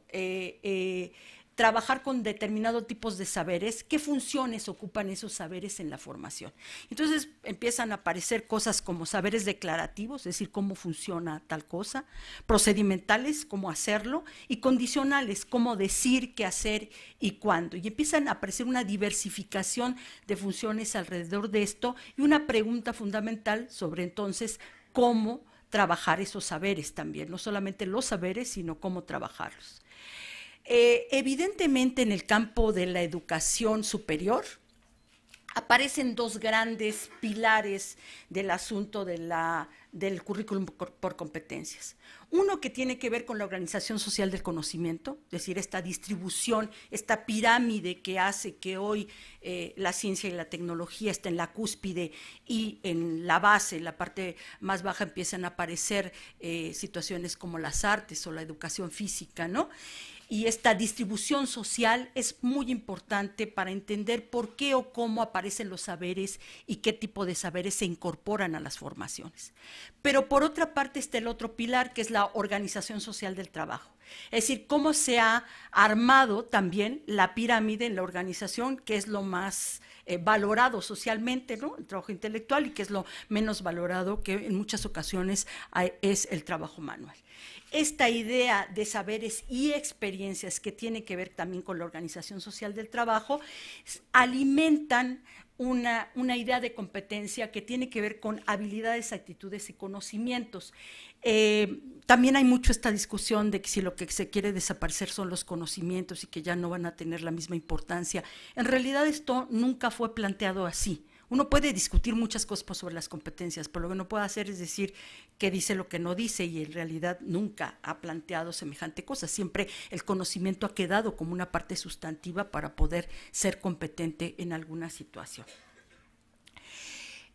trabajar con determinados tipos de saberes, ¿qué funciones ocupan esos saberes en la formación? Entonces empiezan a aparecer cosas como saberes declarativos, es decir, cómo funciona tal cosa, procedimentales, cómo hacerlo, y condicionales, cómo decir, qué hacer y cuándo. Y empiezan a aparecer una diversificación de funciones alrededor de esto y una pregunta fundamental sobre entonces cómo trabajar esos saberes también, no solamente los saberes, sino cómo trabajarlos. Evidentemente en el campo de la educación superior aparecen dos grandes pilares del asunto del currículum por competencias. Uno que tiene que ver con la organización social del conocimiento, es decir, esta distribución, esta pirámide que hace que hoy la ciencia y la tecnología estén en la cúspide y en la base, en la parte más baja empiezan a aparecer situaciones como las artes o la educación física, ¿no? Y esta distribución social es muy importante para entender por qué o cómo aparecen los saberes y qué tipo de saberes se incorporan a las formaciones. Pero por otra parte está el otro pilar, que es la organización social del trabajo. Es decir, cómo se ha armado también la pirámide en la organización, que es lo más valorado socialmente, ¿no? El trabajo intelectual, y que es lo menos valorado, que en muchas ocasiones es el trabajo manual. Esta idea de saberes y experiencias que tiene que ver también con la organización social del trabajo alimentan una idea de competencia que tiene que ver con habilidades, actitudes y conocimientos. También hay mucho esta discusión de que si lo que se quiere desaparecer son los conocimientos y que ya no van a tener la misma importancia. En realidad esto nunca fue planteado así. Uno puede discutir muchas cosas sobre las competencias, pero lo que no puede hacer es decir que dice lo que no dice, y en realidad nunca ha planteado semejante cosa. Siempre el conocimiento ha quedado como una parte sustantiva para poder ser competente en alguna situación.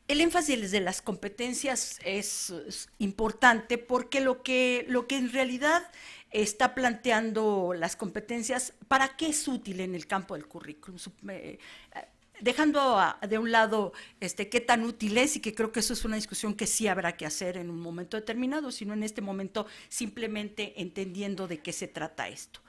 El énfasis de las competencias es importante porque lo que en realidad está planteando las competencias, ¿para qué es útil en el campo del currículum? Dejando de un lado qué tan útil es, y que creo que eso es una discusión que sí habrá que hacer en un momento determinado, sino en este momento simplemente entendiendo de qué se trata esto.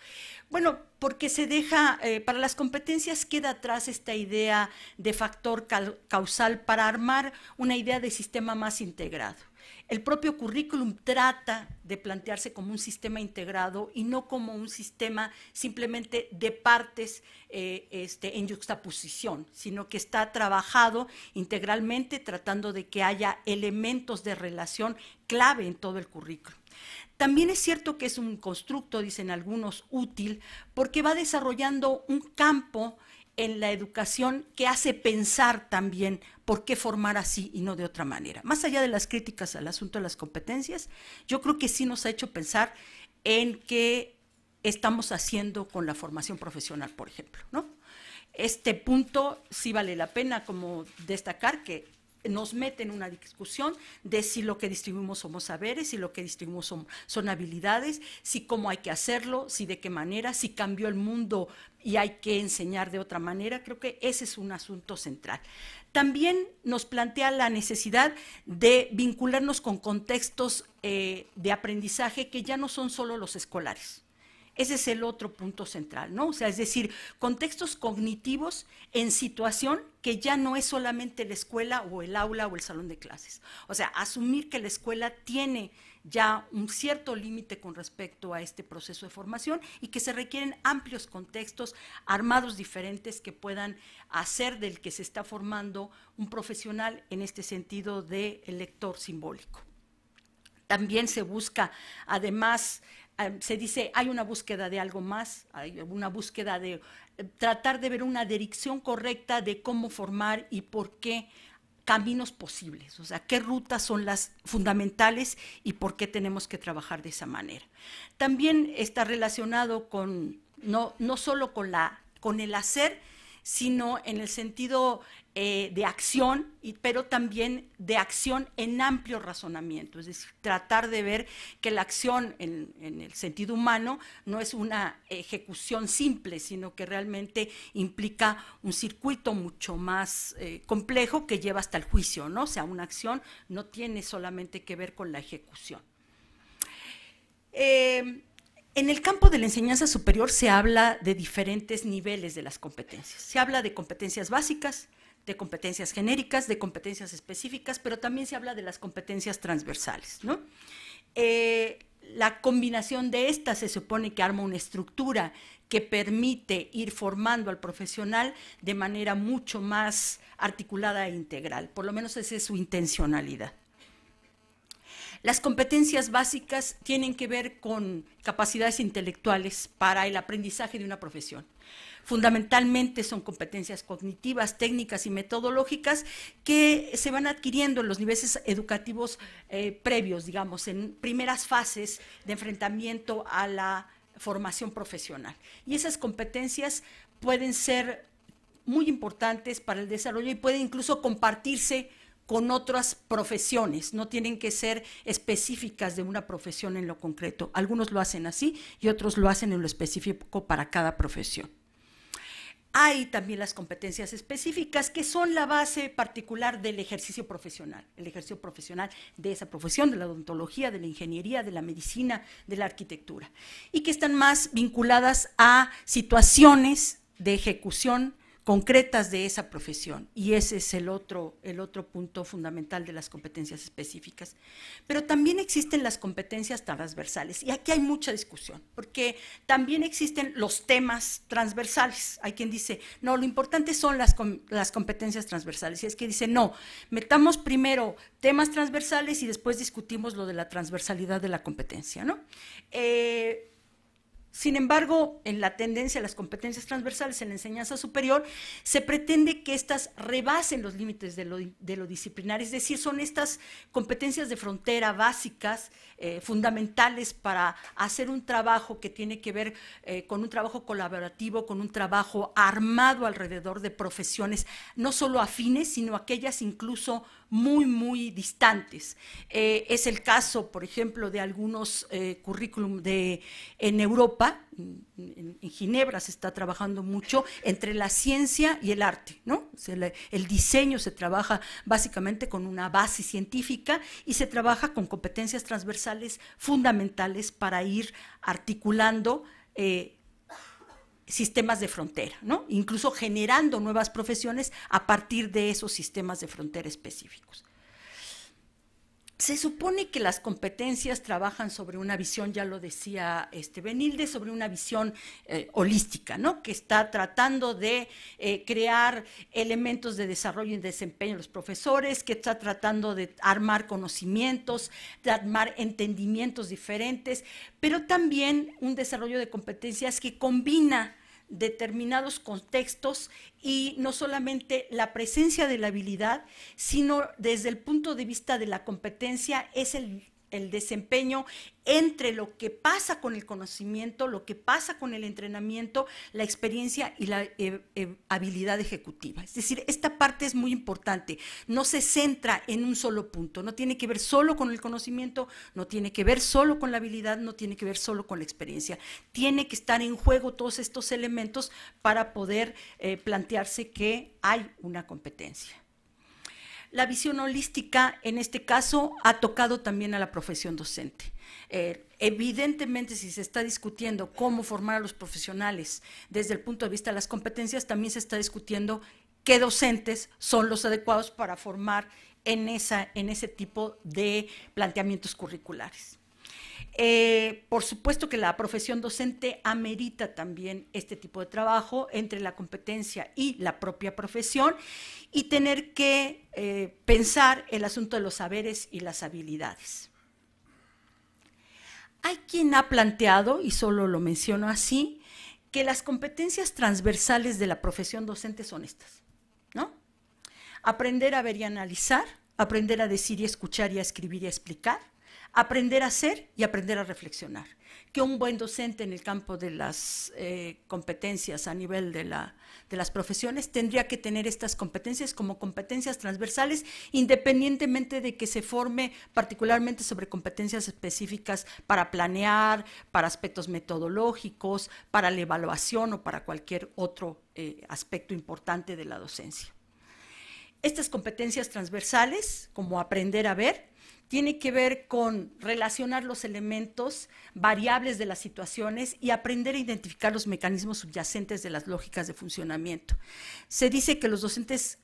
Bueno, porque se deja, para las competencias queda atrás esta idea de factor causal para armar una idea de sistema más integrado. El propio currículum trata de plantearse como un sistema integrado y no como un sistema simplemente de partes en yuxtaposición, sino que está trabajado integralmente tratando de que haya elementos de relación clave en todo el currículum. También es cierto que es un constructo, dicen algunos, útil, porque va desarrollando un campo en la educación que hace pensar también por qué formar así y no de otra manera. Más allá de las críticas al asunto de las competencias, yo creo que sí nos ha hecho pensar en qué estamos haciendo con la formación profesional, por ejemplo, ¿no? Este punto sí vale la pena como destacar que nos mete en una discusión de si lo que distribuimos somos saberes, si lo que distribuimos son habilidades, si cómo hay que hacerlo, si de qué manera, si cambió el mundo y hay que enseñar de otra manera. Creo que ese es un asunto central. También nos plantea la necesidad de vincularnos con contextos de aprendizaje que ya no son solo los escolares. Ese es el otro punto central, ¿no? O sea, es decir, contextos cognitivos en situación que ya no es solamente la escuela o el aula o el salón de clases. O sea, asumir que la escuela tiene ya un cierto límite con respecto a este proceso de formación y que se requieren amplios contextos armados diferentes que puedan hacer del que se está formando un profesional en este sentido de lector simbólico. También se busca, además, se dice, hay una búsqueda de algo más, hay una búsqueda de tratar de ver una dirección correcta de cómo formar y por qué caminos posibles, o sea, qué rutas son las fundamentales y por qué tenemos que trabajar de esa manera. También está relacionado con, no solo con el hacer, sino en el sentido de acción, pero también de acción en amplio razonamiento, es decir, tratar de ver que la acción en el sentido humano no es una ejecución simple, sino que realmente implica un circuito mucho más complejo que lleva hasta el juicio, ¿no? O sea, una acción no tiene solamente que ver con la ejecución. En el campo de la enseñanza superior se habla de diferentes niveles de las competencias. Se habla de competencias básicas, de competencias genéricas, de competencias específicas, pero también se habla de las competencias transversales, ¿no? La combinación de estas se supone que arma una estructura que permite ir formando al profesional de manera mucho más articulada e integral, por lo menos esa es su intencionalidad. Las competencias básicas tienen que ver con capacidades intelectuales para el aprendizaje de una profesión. Fundamentalmente son competencias cognitivas, técnicas y metodológicas que se van adquiriendo en los niveles educativos previos, digamos, en primeras fases de enfrentamiento a la formación profesional. Y esas competencias pueden ser muy importantes para el desarrollo y pueden incluso compartirse con otras profesiones, no tienen que ser específicas de una profesión en lo concreto. Algunos lo hacen así y otros lo hacen en lo específico para cada profesión. Hay también las competencias específicas que son la base particular del ejercicio profesional, el ejercicio profesional de esa profesión, de la odontología, de la ingeniería, de la medicina, de la arquitectura, y que están más vinculadas a situaciones de ejecución concretas de esa profesión, y ese es el otro punto fundamental de las competencias específicas. Pero también existen las competencias transversales, y aquí hay mucha discusión, porque también existen los temas transversales. Hay quien dice, no, lo importante son las competencias transversales, y es que dice, no, metamos primero temas transversales y después discutimos lo de la transversalidad de la competencia, ¿no? Sin embargo, en la tendencia a las competencias transversales en la enseñanza superior, se pretende que éstas rebasen los límites de lo disciplinar, es decir, son estas competencias de frontera básicas, fundamentales para hacer un trabajo que tiene que ver con un trabajo colaborativo, con un trabajo armado alrededor de profesiones, no solo afines, sino aquellas incluso muy, muy distantes. Es el caso, por ejemplo, de algunos currículum en Europa. En Ginebra se está trabajando mucho entre la ciencia y el arte, ¿no? O sea, el diseño se trabaja básicamente con una base científica y se trabaja con competencias transversales fundamentales para ir articulando sistemas de frontera, ¿no? Incluso generando nuevas profesiones a partir de esos sistemas de frontera específicos. Se supone que las competencias trabajan sobre una visión, ya lo decía Benilde, sobre una visión holística, ¿no? Que está tratando de crear elementos de desarrollo y desempeño de los profesores, que está tratando de armar conocimientos, de armar entendimientos diferentes, pero también un desarrollo de competencias que combina determinados contextos y no solamente la presencia de la habilidad, sino desde el punto de vista de la competencia es el desempeño entre lo que pasa con el conocimiento, lo que pasa con el entrenamiento, la experiencia y la habilidad ejecutiva. Es decir, esta parte es muy importante, no se centra en un solo punto, no tiene que ver solo con el conocimiento, no tiene que ver solo con la habilidad, no tiene que ver solo con la experiencia. Tiene que estar en juego todos estos elementos para poder plantearse que hay una competencia. La visión holística, en este caso, ha tocado también a la profesión docente. Evidentemente, si se está discutiendo cómo formar a los profesionales desde el punto de vista de las competencias, también se está discutiendo qué docentes son los adecuados para formar en ese tipo de planteamientos curriculares. Por supuesto que la profesión docente amerita también este tipo de trabajo entre la competencia y la propia profesión y tener que pensar el asunto de los saberes y las habilidades. Hay quien ha planteado, y solo lo menciono así, que las competencias transversales de la profesión docente son estas, ¿no? Aprender a ver y analizar, aprender a decir y escuchar y a escribir y a explicar, aprender a hacer y aprender a reflexionar. Que un buen docente en el campo de las competencias a nivel de las profesiones tendría que tener estas competencias como competencias transversales, independientemente de que se forme particularmente sobre competencias específicas para planear, para aspectos metodológicos, para la evaluación o para cualquier otro aspecto importante de la docencia. Estas competencias transversales, como aprender a ver, tiene que ver con relacionar los elementos variables de las situaciones y aprender a identificar los mecanismos subyacentes de las lógicas de funcionamiento. Se dice que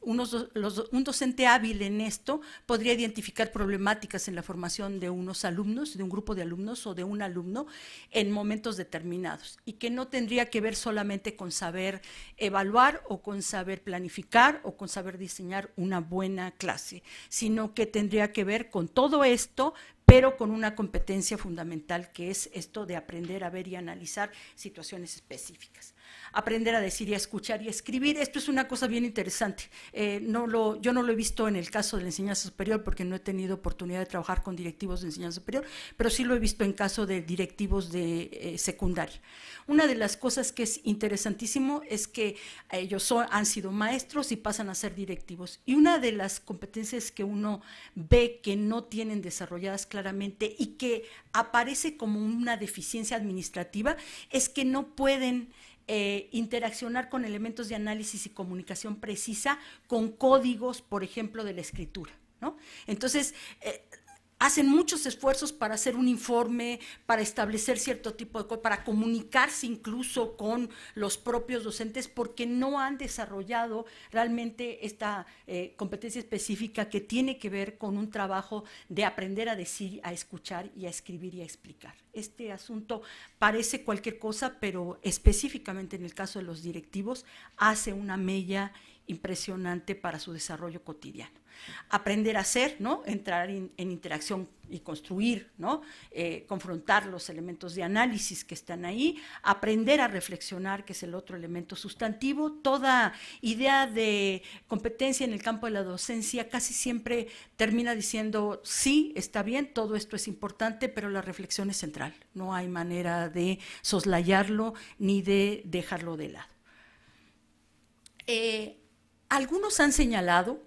un docente hábil en esto podría identificar problemáticas en la formación de unos alumnos, de un grupo de alumnos o de un alumno en momentos determinados y que no tendría que ver solamente con saber evaluar o con saber planificar o con saber diseñar una buena clase, sino que tendría que ver con todo esto, pero con una competencia fundamental que es esto de aprender a ver y analizar situaciones específicas. Aprender a decir y a escuchar y a escribir, esto es una cosa bien interesante. Yo no lo he visto en el caso de la enseñanza superior porque no he tenido oportunidad de trabajar con directivos de enseñanza superior, pero sí lo he visto en caso de directivos de secundaria. Una de las cosas que es interesantísimo es que ellos han sido maestros y pasan a ser directivos. Y una de las competencias que uno ve que no tienen desarrolladas claramente y que aparece como una deficiencia administrativa es que no pueden interaccionar con elementos de análisis y comunicación precisa con códigos, por ejemplo, de la escritura, ¿no? Entonces, hacen muchos esfuerzos para hacer un informe, para establecer cierto tipo de cosas, para comunicarse incluso con los propios docentes, porque no han desarrollado realmente esta competencia específica que tiene que ver con un trabajo de aprender a decir, a escuchar y a escribir y a explicar. Este asunto parece cualquier cosa, pero específicamente en el caso de los directivos hace una mella impresionante para su desarrollo cotidiano. Aprender a hacer, ¿no? Entrar en interacción y construir, ¿no? Confrontar los elementos de análisis que están ahí, aprender a reflexionar, que es el otro elemento sustantivo. Toda idea de competencia en el campo de la docencia casi siempre termina diciendo, sí, está bien, todo esto es importante, pero la reflexión es central. No hay manera de soslayarlo ni de dejarlo de lado. Algunos han señalado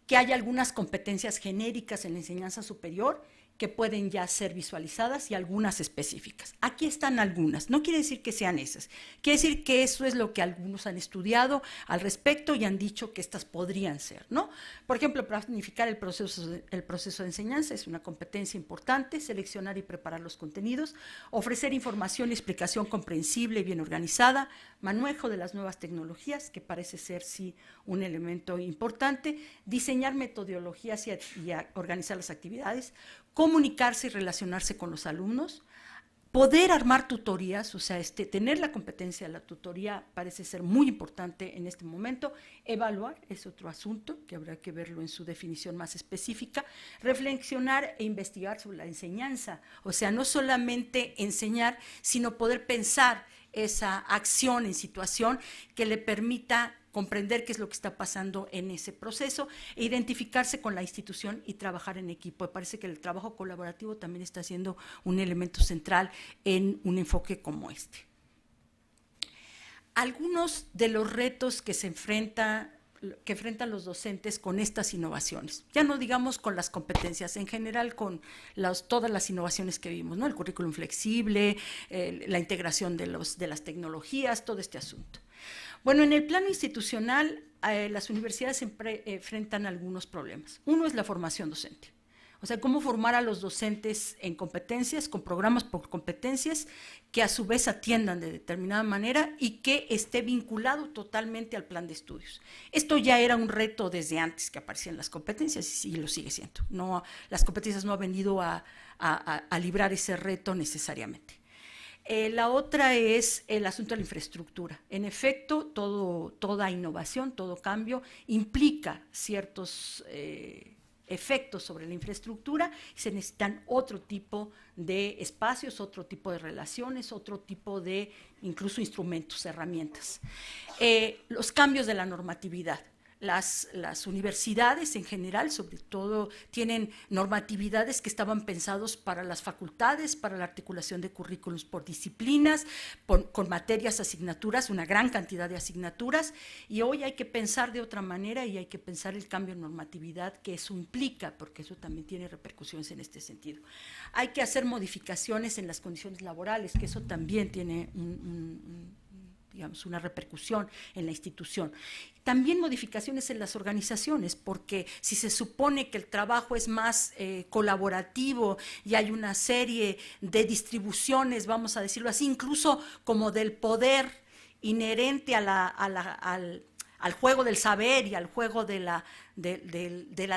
que hay algunas competencias genéricas en la enseñanza superior que pueden ya ser visualizadas y algunas específicas. Aquí están algunas, no quiere decir que sean esas, quiere decir que eso es lo que algunos han estudiado al respecto y han dicho que estas podrían ser, ¿no? Por ejemplo, planificar el proceso de enseñanza es una competencia importante, seleccionar y preparar los contenidos, ofrecer información y explicación comprensible y bien organizada, manejo de las nuevas tecnologías, que parece ser sí un elemento importante, diseñar metodologías y organizar las actividades, comunicarse y relacionarse con los alumnos, poder armar tutorías, o sea, tener la competencia de la tutoría parece ser muy importante en este momento. Evaluar es otro asunto que habrá que verlo en su definición más específica. Reflexionar e investigar sobre la enseñanza, o sea, no solamente enseñar, sino poder pensar esa acción en situación que le permita comprender qué es lo que está pasando en ese proceso e identificarse con la institución y trabajar en equipo. Me parece que el trabajo colaborativo también está siendo un elemento central en un enfoque como este. Algunos de los retos que enfrentan los docentes con estas innovaciones, ya no digamos con las competencias, en general con todas las innovaciones que vimos, ¿no? El currículum flexible, la integración de las tecnologías, todo este asunto. Bueno, en el plano institucional, las universidades enfrentan algunos problemas. Uno es la formación docente. O sea, cómo formar a los docentes en competencias, con programas por competencias, que a su vez atiendan de determinada manera y que esté vinculado totalmente al plan de estudios. Esto ya era un reto desde antes que aparecían las competencias y lo sigue siendo. No, las competencias no han venido a librar ese reto necesariamente. La otra es el asunto de la infraestructura. En efecto, toda innovación, todo cambio implica ciertos efectos sobre la infraestructura y se necesitan otro tipo de espacios, otro tipo de relaciones, otro tipo de incluso instrumentos, herramientas. Los cambios de la normatividad. Las universidades en general, sobre todo, tienen normatividades que estaban pensados para las facultades, para la articulación de currículos por disciplinas, con materias, asignaturas, una gran cantidad de asignaturas, y hoy hay que pensar de otra manera y hay que pensar el cambio en normatividad que eso implica, porque eso también tiene repercusiones en este sentido. Hay que hacer modificaciones en las condiciones laborales, que eso también tiene digamos, una repercusión en la institución. También modificaciones en las organizaciones, porque si se supone que el trabajo es más colaborativo y hay una serie de distribuciones, vamos a decirlo así, incluso como del poder inherente al juego del saber y al juego de la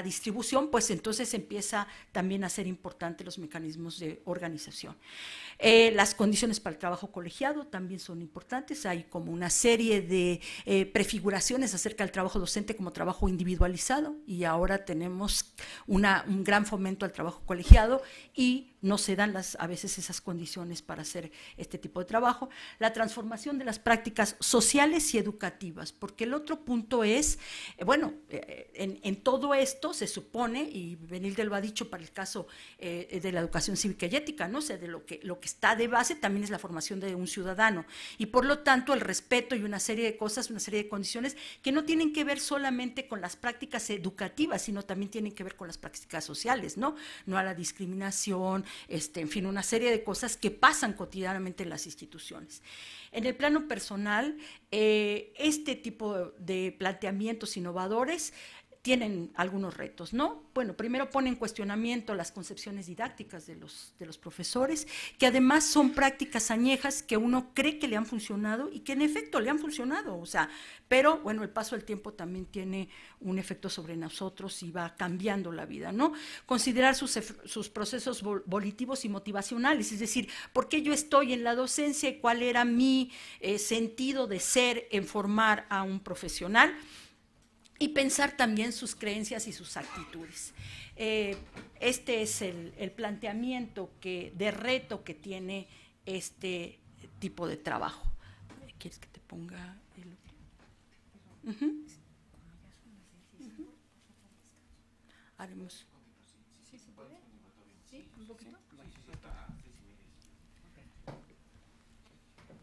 distribución, pues entonces empieza también a ser importante los mecanismos de organización. Las condiciones para el trabajo colegiado también son importantes, hay como una serie de prefiguraciones acerca del trabajo docente como trabajo individualizado y ahora tenemos un gran fomento al trabajo colegiado y no se dan a veces esas condiciones para hacer este tipo de trabajo. La transformación de las prácticas sociales y educativas, porque el otro punto es, en todo esto se supone, y Benilde lo ha dicho para el caso de la educación cívica y ética, ¿no? O sea, de lo que está de base también es la formación de un ciudadano, y por lo tanto el respeto y una serie de cosas, una serie de condiciones que no tienen que ver solamente con las prácticas educativas, sino también tienen que ver con las prácticas sociales, ¿no? No a la discriminación, en fin, una serie de cosas que pasan cotidianamente en las instituciones. En el plano personal, este tipo de planteamientos innovadores tienen algunos retos, ¿no? Bueno, primero pone en cuestionamiento las concepciones didácticas de los profesores, que además son prácticas añejas que uno cree que le han funcionado y que en efecto le han funcionado, o sea, pero bueno, el paso del tiempo también tiene un efecto sobre nosotros y va cambiando la vida, ¿no? Considerar sus procesos volitivos y motivacionales, es decir, ¿por qué yo estoy en la docencia y cuál era mi sentido de ser en formar a un profesional? Y pensar también sus creencias y sus actitudes. Este es el planteamiento de reto que tiene este tipo de trabajo. ¿Quieres que te ponga el...? Haremos... ¿Sí se puede? ¿Sí? ¿Un poquito?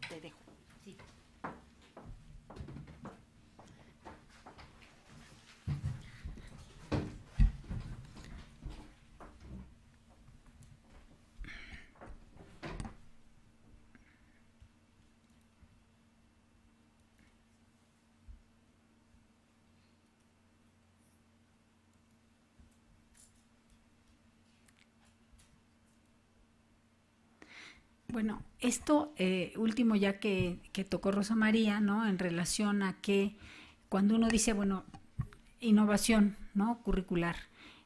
Te dejo. Sí. Bueno, esto último ya que tocó Rosa María, ¿no? En relación a que cuando uno dice, bueno, innovación, ¿no? Curricular,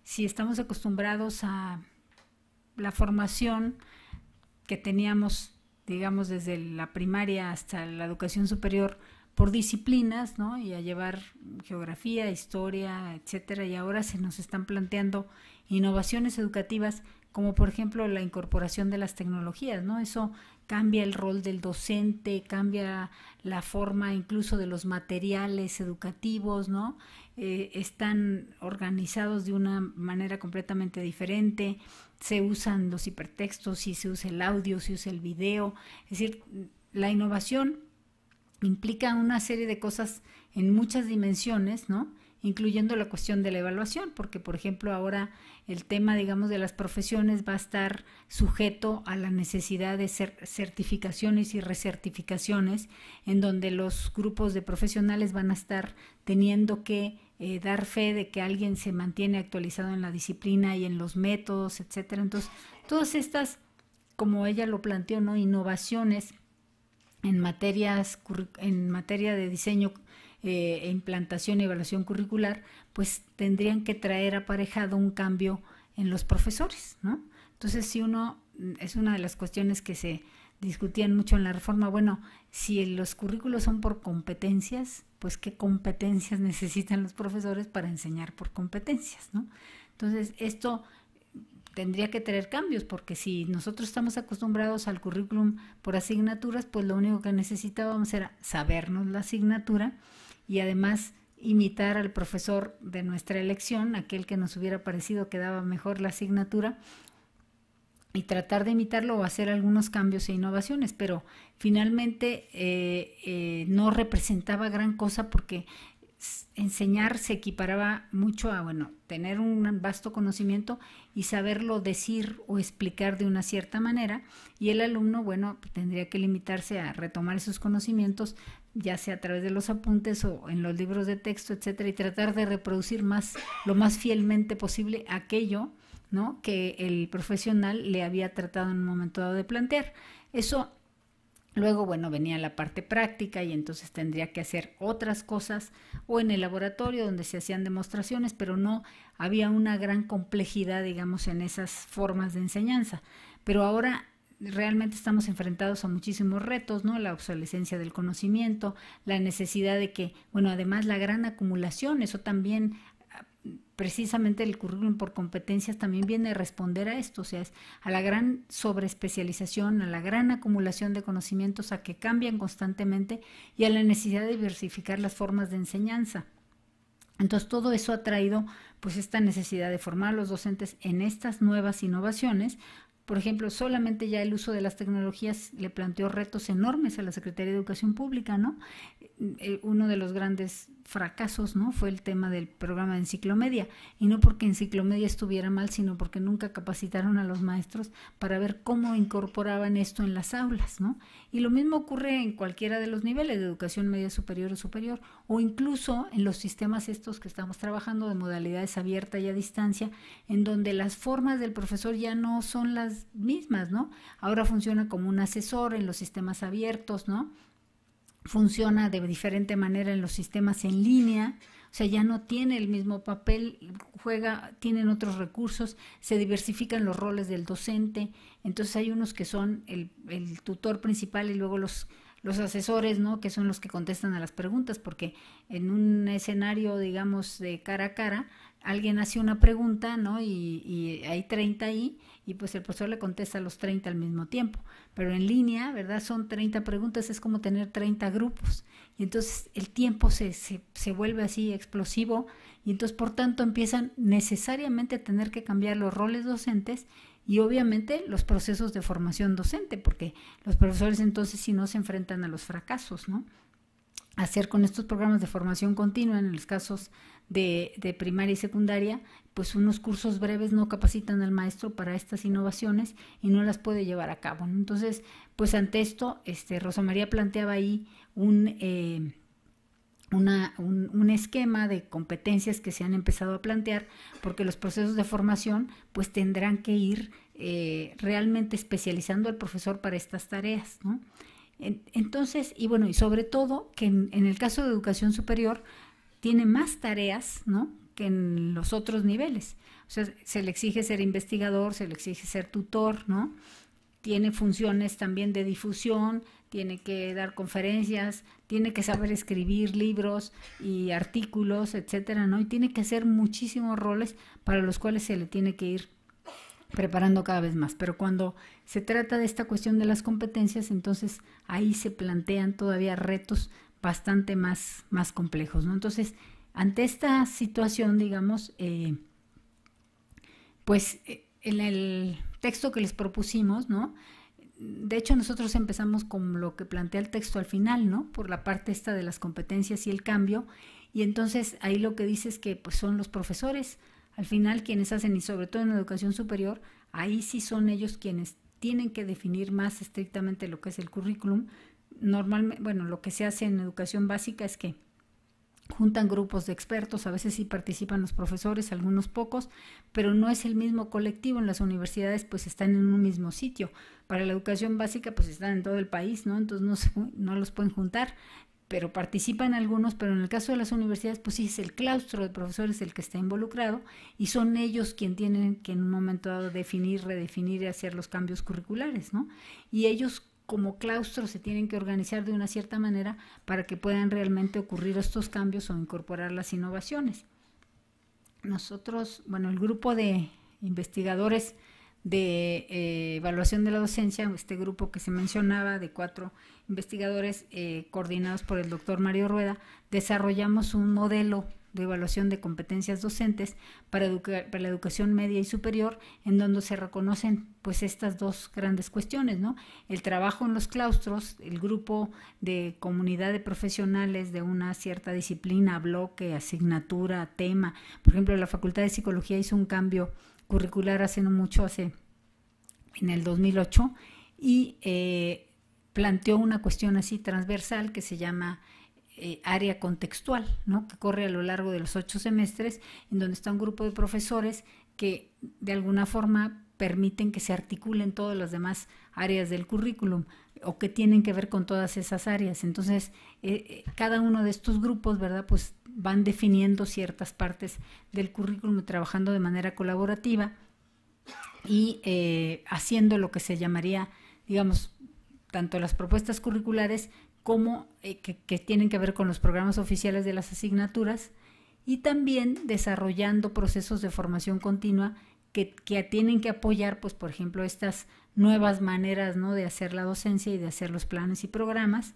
si estamos acostumbrados a la formación que teníamos, digamos, desde la primaria hasta la educación superior por disciplinas, ¿no? Y a llevar geografía, historia, etcétera, y ahora se nos están planteando innovaciones educativas como por ejemplo la incorporación de las tecnologías, ¿no? Eso cambia el rol del docente, cambia la forma incluso de los materiales educativos, ¿no? Están organizados de una manera completamente diferente, se usan los hipertextos, si se usa el audio, si se usa el video, es decir, la innovación implica una serie de cosas en muchas dimensiones, ¿no? Incluyendo la cuestión de la evaluación, porque por ejemplo ahora el tema, digamos, de las profesiones va a estar sujeto a la necesidad de certificaciones y recertificaciones, en donde los grupos de profesionales van a estar teniendo que dar fe de que alguien se mantiene actualizado en la disciplina y en los métodos, etcétera. Entonces, todas estas, como ella lo planteó, ¿no? Innovaciones en materia de diseño, implantación y evaluación curricular, pues tendrían que traer aparejado un cambio en los profesores, ¿no? Entonces, si es una de las cuestiones que se discutían mucho en la reforma, bueno, si los currículos son por competencias, pues qué competencias necesitan los profesores para enseñar por competencias, ¿no? Entonces, esto tendría que traer cambios, porque si nosotros estamos acostumbrados al currículum por asignaturas, pues lo único que necesitábamos era sabernos la asignatura y además imitar al profesor de nuestra elección, aquel que nos hubiera parecido que daba mejor la asignatura, y tratar de imitarlo o hacer algunos cambios e innovaciones, pero finalmente no representaba gran cosa, porque enseñar se equiparaba mucho a, bueno, tener un vasto conocimiento y saberlo decir o explicar de una cierta manera, y el alumno, bueno, tendría que limitarse a retomar esos conocimientos, ya sea a través de los apuntes o en los libros de texto, etcétera, y tratar de reproducir lo más fielmente posible aquello, ¿no?, que el profesional le había tratado en un momento dado de plantear. Eso luego, bueno, venía la parte práctica y entonces tendría que hacer otras cosas o en el laboratorio donde se hacían demostraciones, pero no había una gran complejidad, digamos, en esas formas de enseñanza. Pero ahora realmente estamos enfrentados a muchísimos retos, ¿no? La obsolescencia del conocimiento, la necesidad de que, bueno, además la gran acumulación, eso también, precisamente el currículum por competencias también viene a responder a esto, o sea, a la gran sobreespecialización, a la gran acumulación de conocimientos, a que cambian constantemente y a la necesidad de diversificar las formas de enseñanza. Entonces, todo eso ha traído pues esta necesidad de formar a los docentes en estas nuevas innovaciones. Por ejemplo, solamente ya el uso de las tecnologías le planteó retos enormes a la Secretaría de Educación Pública, ¿no? Uno de los grandes fracasos, ¿no? Fue el tema del programa de Enciclomedia, y no porque Enciclomedia estuviera mal, sino porque nunca capacitaron a los maestros para ver cómo incorporaban esto en las aulas, ¿no? Y lo mismo ocurre en cualquiera de los niveles de educación media superior o superior, o incluso en los sistemas estos que estamos trabajando de modalidades abierta y a distancia, en donde las formas del profesor ya no son las mismas, ¿no? Ahora funciona como un asesor en los sistemas abiertos, ¿no? Funciona de diferente manera en los sistemas en línea, o sea, ya no tiene el mismo papel, tienen otros recursos, se diversifican los roles del docente, entonces hay unos que son el tutor principal y luego los asesores, ¿no? Que son los que contestan a las preguntas, porque en un escenario, digamos, de cara a cara, alguien hace una pregunta, ¿no? Y hay 30 ahí, y pues el profesor le contesta a los 30 al mismo tiempo. Pero en línea, ¿verdad? Son 30 preguntas, es como tener 30 grupos. Y entonces el tiempo se vuelve así explosivo, y entonces por tanto empiezan necesariamente a tener que cambiar los roles docentes y obviamente los procesos de formación docente, porque los profesores entonces si no se enfrentan a los fracasos, ¿no? Hacer con estos programas de formación continua, en los casos de primaria y secundaria, pues unos cursos breves no capacitan al maestro para estas innovaciones y no las puede llevar a cabo, ¿no? Entonces, pues ante esto, Rosa María planteaba ahí un esquema de competencias que se han empezado a plantear, porque los procesos de formación pues tendrán que ir realmente especializando al profesor para estas tareas, ¿no? Entonces, y bueno, y sobre todo que en el caso de educación superior tiene más tareas, ¿no?, que en los otros niveles. O sea, se le exige ser investigador, se le exige ser tutor, ¿no? Tiene funciones también de difusión, tiene que dar conferencias, tiene que saber escribir libros y artículos, etcétera, ¿no? Y tiene que hacer muchísimos roles para los cuales se le tiene que ir preparando cada vez más. Pero cuando se trata de esta cuestión de las competencias, entonces ahí se plantean todavía retos bastante más complejos, ¿no? Entonces, ante esta situación, digamos, pues en el texto que les propusimos, ¿no?, de hecho nosotros empezamos con lo que plantea el texto al final, ¿no?, por la parte esta de las competencias y el cambio, y entonces ahí lo que dice es que pues son los profesores al final quienes hacen, y sobre todo en educación superior, ahí sí son ellos quienes tienen que definir más estrictamente lo que es el currículum. Normalmente, bueno, lo que se hace en educación básica es que juntan grupos de expertos, a veces sí participan los profesores, algunos pocos, pero no es el mismo colectivo. En las universidades pues están en un mismo sitio. Para la educación básica pues están en todo el país, ¿no? Entonces no los pueden juntar, pero participan algunos. Pero en el caso de las universidades pues sí es el claustro de profesores el que está involucrado, y son ellos quienes tienen que en un momento dado definir, redefinir y hacer los cambios curriculares, ¿no? Y ellos como claustro se tienen que organizar de una cierta manera para que puedan realmente ocurrir estos cambios o incorporar las innovaciones. Nosotros, bueno, el grupo de investigadores de evaluación de la docencia, este grupo que se mencionaba de 4 investigadores coordinados por el doctor Mario Rueda, desarrollamos un modelo de evaluación de competencias docentes para la educación media y superior, en donde se reconocen pues estas dos grandes cuestiones, ¿no? El trabajo en los claustros, el grupo de comunidad de profesionales de una cierta disciplina, bloque, asignatura, tema. Por ejemplo, la Facultad de Psicología hizo un cambio curricular hace no mucho, en el 2008, y planteó una cuestión así transversal que se llama área contextual, ¿no?, que corre a lo largo de los 8 semestres, en donde está un grupo de profesores que de alguna forma permiten que se articulen todas las demás áreas del currículum o que tienen que ver con todas esas áreas. Entonces, cada uno de estos grupos, ¿verdad?, pues van definiendo ciertas partes del currículum, trabajando de manera colaborativa y haciendo lo que se llamaría, digamos, tanto las propuestas curriculares como que tienen que ver con los programas oficiales de las asignaturas, y también desarrollando procesos de formación continua que tienen que apoyar, pues, por ejemplo, estas nuevas maneras, ¿no?, de hacer la docencia y de hacer los planes y programas,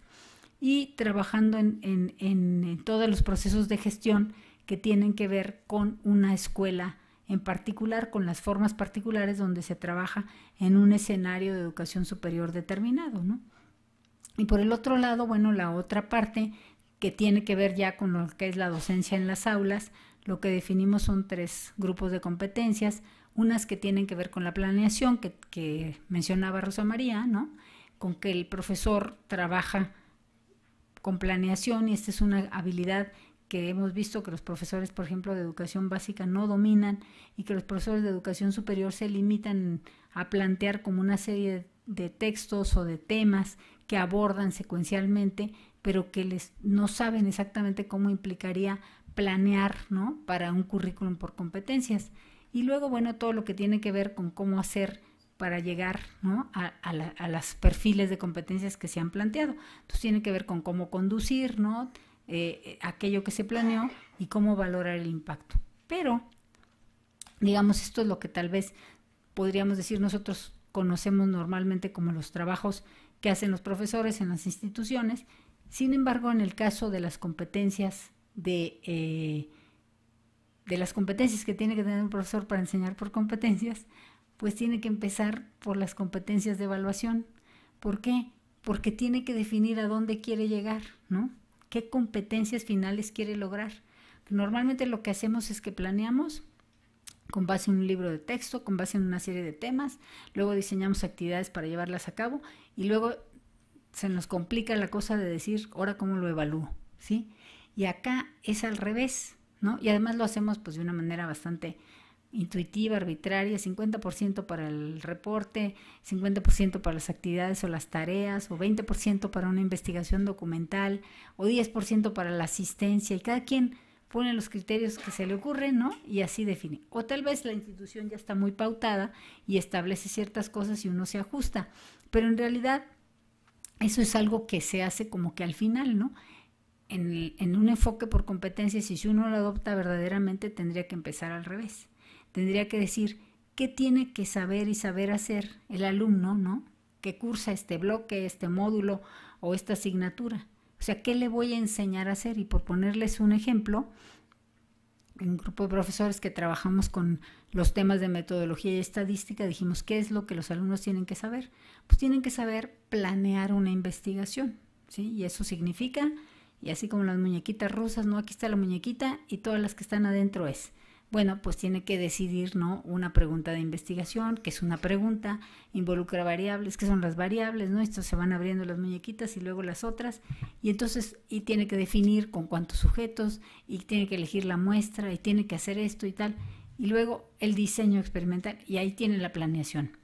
y trabajando en todos los procesos de gestión que tienen que ver con una escuela en particular, con las formas particulares donde se trabaja en un escenario de educación superior determinado, ¿no? Y por el otro lado, bueno, la otra parte que tiene que ver ya con lo que es la docencia en las aulas. Lo que definimos son 3 grupos de competencias, unas que tienen que ver con la planeación, que mencionaba Rosa María, ¿no? Con que el profesor trabaja con planeación, y esta es una habilidad que hemos visto que los profesores, por ejemplo, de educación básica no dominan, y que los profesores de educación superior se limitan a plantear como una serie de textos o de temas que abordan secuencialmente, pero que no saben exactamente cómo implicaría planear, ¿no? Para un currículum por competencias. Y luego, bueno, todo lo que tiene que ver con cómo hacer para llegar, ¿no? a los perfiles de competencias que se han planteado. Entonces tiene que ver con cómo conducir, ¿no? Aquello que se planeó y cómo valorar el impacto. Pero, digamos, esto es lo que tal vez podríamos decir nosotros conocemos normalmente como los trabajos que hacen los profesores en las instituciones. Sin embargo, en el caso de las competencias de las competencias que tiene que tener un profesor para enseñar por competencias, pues tiene que empezar por las competencias de evaluación. ¿Por qué? Porque tiene que definir a dónde quiere llegar, ¿no? ¿Qué competencias finales quiere lograr? Normalmente lo que hacemos es que planeamos con base en un libro de texto, con base en una serie de temas, luego diseñamos actividades para llevarlas a cabo y luego se nos complica la cosa de decir, ahora cómo lo evalúo, ¿sí? Y acá es al revés, ¿no? Y además lo hacemos pues de una manera bastante intuitiva, arbitraria, 50% para el reporte, 50% para las actividades o las tareas, o 20% para una investigación documental, o 10% para la asistencia, y cada quien pone los criterios que se le ocurren, ¿no? Y así define. O tal vez la institución ya está muy pautada y establece ciertas cosas y uno se ajusta, pero en realidad eso es algo que se hace como que al final, ¿no? En un enfoque por competencias, y si uno lo adopta verdaderamente, tendría que empezar al revés. Tendría que decir qué tiene que saber y saber hacer el alumno, ¿no? Que cursa este bloque, este módulo o esta asignatura. O sea, ¿qué le voy a enseñar a hacer? Y por ponerles un ejemplo, en un grupo de profesores que trabajamos con los temas de metodología y estadística, dijimos, ¿qué es lo que los alumnos tienen que saber? Pues tienen que saber planear una investigación, ¿sí? Y eso significa, y así como las muñequitas rusas, ¿no? Aquí está la muñequita y todas las que están adentro es. Bueno, pues tiene que decidir, ¿no? Una pregunta de investigación, que es una pregunta, involucra variables, que son las variables, ¿no? Esto se van abriendo las muñequitas y luego las otras, y entonces, y tiene que definir con cuántos sujetos, y tiene que elegir la muestra, y tiene que hacer esto y tal, y luego el diseño experimental, y ahí tiene la planeación.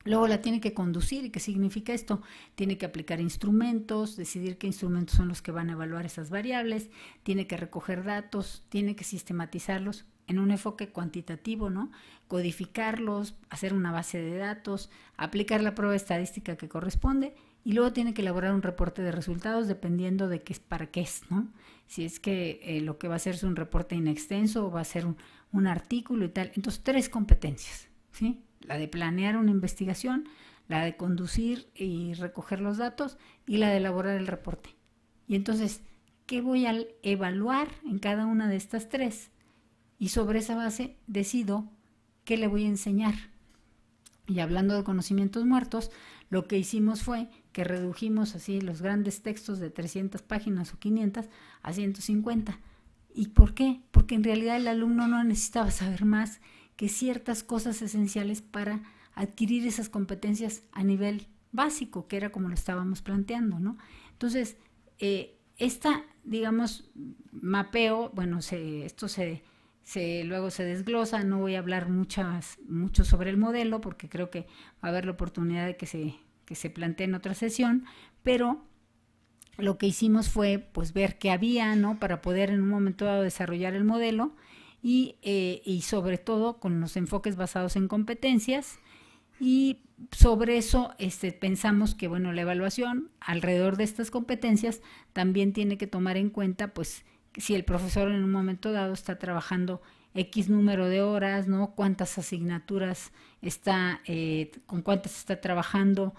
Luego la tiene que conducir. ¿Y qué significa esto? Tiene que aplicar instrumentos, decidir qué instrumentos son los que van a evaluar esas variables, tiene que recoger datos, tiene que sistematizarlos en un enfoque cuantitativo, ¿no? Codificarlos, hacer una base de datos, aplicar la prueba estadística que corresponde, y luego tiene que elaborar un reporte de resultados dependiendo de qué es para qué es, ¿no? Si es que lo que va a hacer es un reporte inextenso o va a ser un artículo y tal. Entonces, 3 competencias, ¿sí? La de planear una investigación, la de conducir y recoger los datos, y la de elaborar el reporte. Y entonces, ¿qué voy a evaluar en cada una de estas 3? Y sobre esa base decido qué le voy a enseñar. Y hablando de conocimientos muertos, lo que hicimos fue que redujimos así los grandes textos de 300 páginas o 500 a 150. ¿Y por qué? Porque en realidad el alumno no necesitaba saber más que ciertas cosas esenciales para adquirir esas competencias a nivel básico, que era como lo estábamos planteando, ¿no? Entonces, digamos, mapeo, bueno, luego se desglosa. No voy a hablar mucho sobre el modelo porque creo que va a haber la oportunidad de que se plantee en otra sesión, pero lo que hicimos fue pues ver qué había, ¿no? Para poder en un momento dado desarrollar el modelo y sobre todo con los enfoques basados en competencias, y sobre eso pensamos que bueno, la evaluación alrededor de estas competencias también tiene que tomar en cuenta pues si el profesor en un momento dado está trabajando X número de horas, ¿no? Cuántas asignaturas con cuántas está trabajando,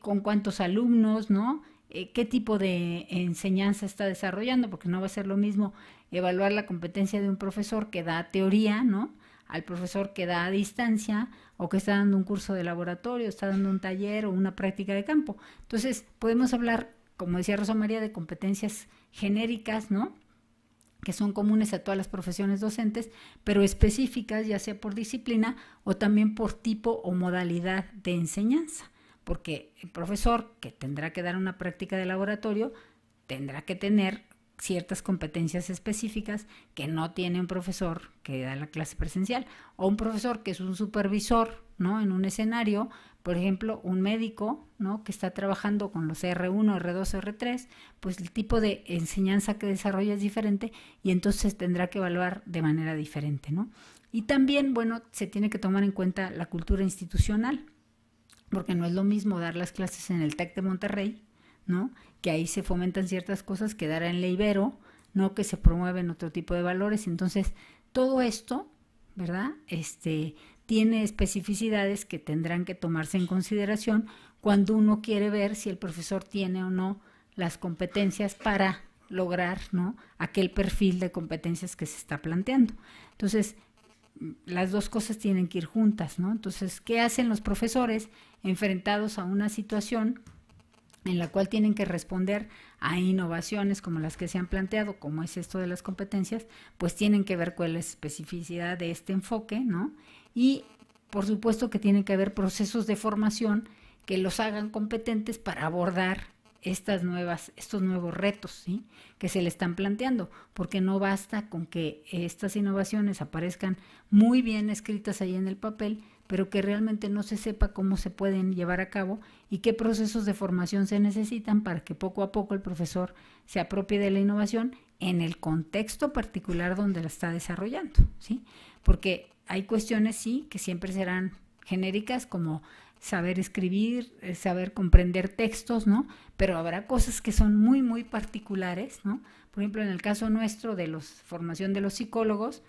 con cuántos alumnos, ¿no? Qué tipo de enseñanza está desarrollando, porque no va a ser lo mismo evaluar la competencia de un profesor que da teoría, ¿no? Al profesor que da a distancia, o que está dando un curso de laboratorio, está dando un taller o una práctica de campo. Entonces, podemos hablar como decía Rosa María, de competencias genéricas, ¿no?, que son comunes a todas las profesiones docentes, pero específicas, ya sea por disciplina o también por tipo o modalidad de enseñanza, porque el profesor que tendrá que dar una práctica de laboratorio tendrá que tener ciertas competencias específicas que no tiene un profesor que da la clase presencial, o un profesor que es un supervisor, ¿no?, en un escenario, por ejemplo, un médico, ¿no?, que está trabajando con los R1, R2, R3, pues el tipo de enseñanza que desarrolla es diferente y entonces tendrá que evaluar de manera diferente, ¿no? Y también, bueno, se tiene que tomar en cuenta la cultura institucional, porque no es lo mismo dar las clases en el TEC de Monterrey, ¿no?, que ahí se fomentan ciertas cosas, que dar en la Ibero, ¿no?, que se promueven otro tipo de valores. Entonces, todo esto, ¿verdad?, tiene especificidades que tendrán que tomarse en consideración cuando uno quiere ver si el profesor tiene o no las competencias para lograr, ¿no?, aquel perfil de competencias que se está planteando. Entonces, las dos cosas tienen que ir juntas, ¿no? Entonces, ¿qué hacen los profesores enfrentados a una situación en la cual tienen que responder a innovaciones como las que se han planteado, como es esto de las competencias? Pues tienen que ver cuál es la especificidad de este enfoque, ¿no? Y por supuesto que tienen que haber procesos de formación que los hagan competentes para abordar estos nuevos retos, ¿sí?, que se le están planteando, porque no basta con que estas innovaciones aparezcan muy bien escritas ahí en el papel, pero que realmente no se sepa cómo se pueden llevar a cabo y qué procesos de formación se necesitan para que poco a poco el profesor se apropie de la innovación en el contexto particular donde la está desarrollando, ¿sí? Porque hay cuestiones, sí, que siempre serán genéricas, como saber escribir, saber comprender textos, ¿no? Pero habrá cosas que son muy, muy particulares, ¿no? Por ejemplo, en el caso nuestro de la formación de los psicólogos,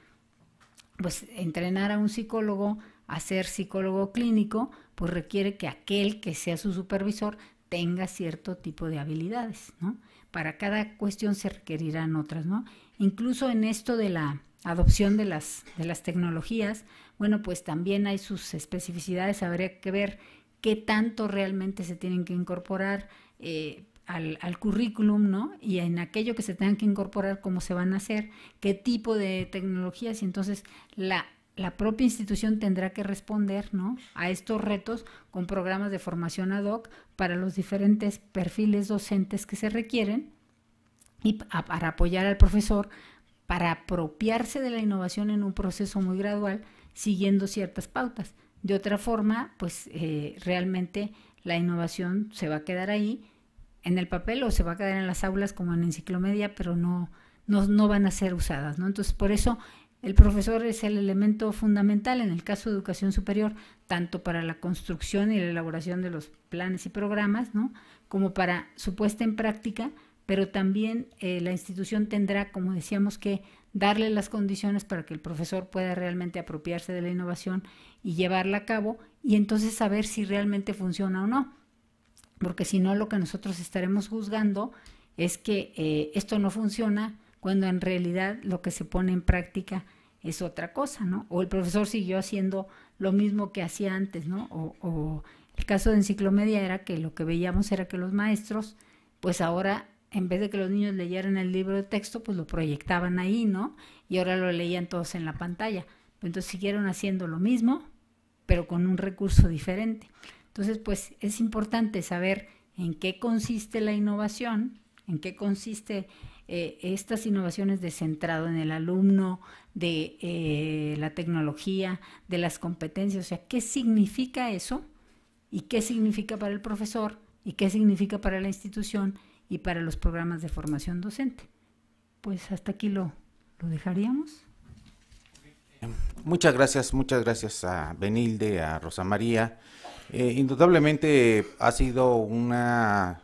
pues entrenar a un psicólogo a ser psicólogo clínico, pues requiere que aquel que sea su supervisor tenga cierto tipo de habilidades, ¿no? Para cada cuestión se requerirán otras, ¿no? Incluso en esto de la adopción de las tecnologías, bueno, pues también hay sus especificidades, habría que ver qué tanto realmente se tienen que incorporar al currículum, ¿no? Y en aquello que se tengan que incorporar, cómo se van a hacer, qué tipo de tecnologías, y entonces la propia institución tendrá que responder, ¿no?, a estos retos con programas de formación ad hoc para los diferentes perfiles docentes que se requieren y para apoyar al profesor para apropiarse de la innovación en un proceso muy gradual, siguiendo ciertas pautas. De otra forma, pues realmente la innovación se va a quedar ahí en el papel o se va a quedar en las aulas como en enciclomedia, pero no van a ser usadas, ¿no? Entonces, por eso el profesor es el elemento fundamental en el caso de educación superior, tanto para la construcción y la elaboración de los planes y programas, ¿no?, como para su puesta en práctica, pero también la institución tendrá, como decíamos, que darle las condiciones para que el profesor pueda realmente apropiarse de la innovación y llevarla a cabo, y entonces saber si realmente funciona o no, porque si no, lo que nosotros estaremos juzgando es que esto no funciona, cuando en realidad lo que se pone en práctica es otra cosa, ¿no? O el profesor siguió haciendo lo mismo que hacía antes, ¿no? O el caso de enciclomedia era que lo que veíamos era que los maestros, pues ahora, en vez de que los niños leyeran el libro de texto, pues lo proyectaban ahí, ¿no? Y ahora lo leían todos en la pantalla. Entonces siguieron haciendo lo mismo, pero con un recurso diferente. Entonces, pues es importante saber en qué consiste la innovación, en qué consiste estas innovaciones de centrado en el alumno, de la tecnología, de las competencias, o sea, ¿qué significa eso? ¿Y qué significa para el profesor? ¿Y qué significa para la institución? Y para los programas de formación docente. Pues hasta aquí lo dejaríamos. Muchas gracias a Benilde, a Rosa María. Indudablemente ha sido una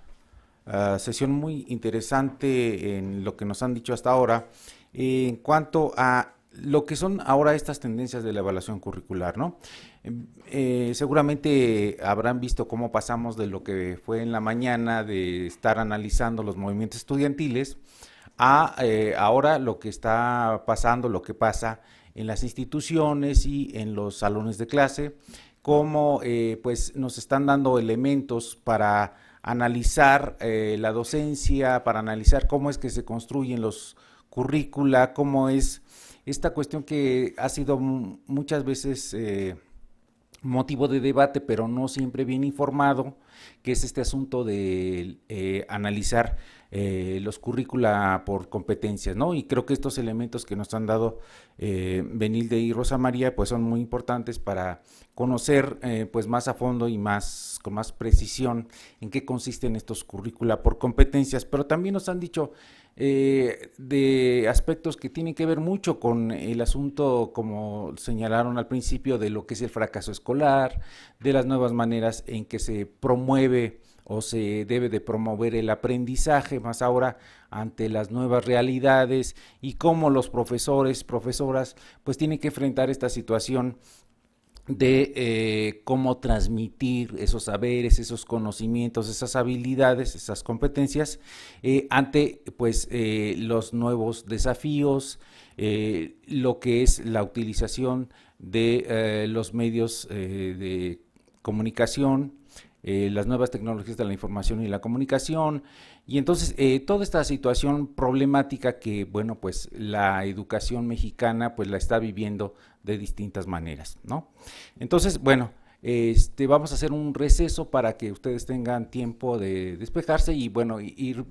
sesión muy interesante en lo que nos han dicho hasta ahora en cuanto a lo que son ahora estas tendencias de la evaluación curricular, ¿no? Seguramente habrán visto cómo pasamos de lo que fue en la mañana de estar analizando los movimientos estudiantiles a ahora lo que está pasando, lo que pasa en las instituciones y en los salones de clase, cómo pues nos están dando elementos para analizar la docencia, para analizar cómo es que se construyen los currícula, cómo es esta cuestión que ha sido muchas veces motivo de debate, pero no siempre bien informado, que es este asunto de analizar los currícula por competencias, ¿no? Y creo que estos elementos que nos han dado Benilde y Rosa María, pues son muy importantes para conocer pues más a fondo y más con más precisión en qué consisten estos currícula por competencias, pero también nos han dicho de aspectos que tienen que ver mucho con el asunto, como señalaron al principio, de lo que es el fracaso escolar, de las nuevas maneras en que se promueve o se debe de promover el aprendizaje, más ahora ante las nuevas realidades, y cómo los profesores, profesoras, pues tienen que enfrentar esta situación de cómo transmitir esos saberes, esos conocimientos, esas habilidades, esas competencias ante pues los nuevos desafíos, lo que es la utilización de los medios de comunicación, las nuevas tecnologías de la información y la comunicación, y entonces toda esta situación problemática que, bueno, pues la educación mexicana pues la está viviendo de distintas maneras, ¿no? Entonces, bueno, vamos a hacer un receso para que ustedes tengan tiempo de despejarse y, bueno, ir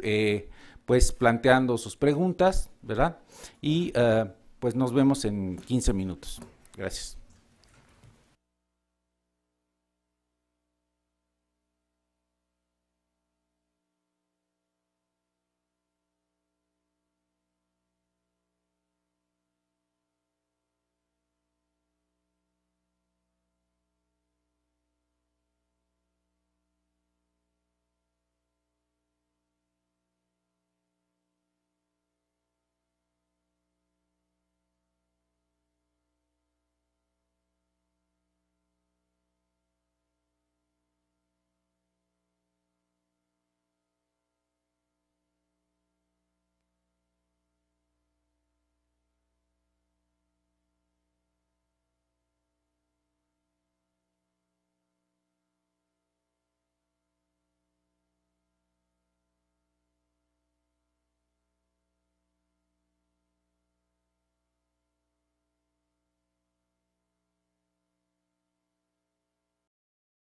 pues planteando sus preguntas, ¿verdad? Y pues nos vemos en 15 minutos. Gracias.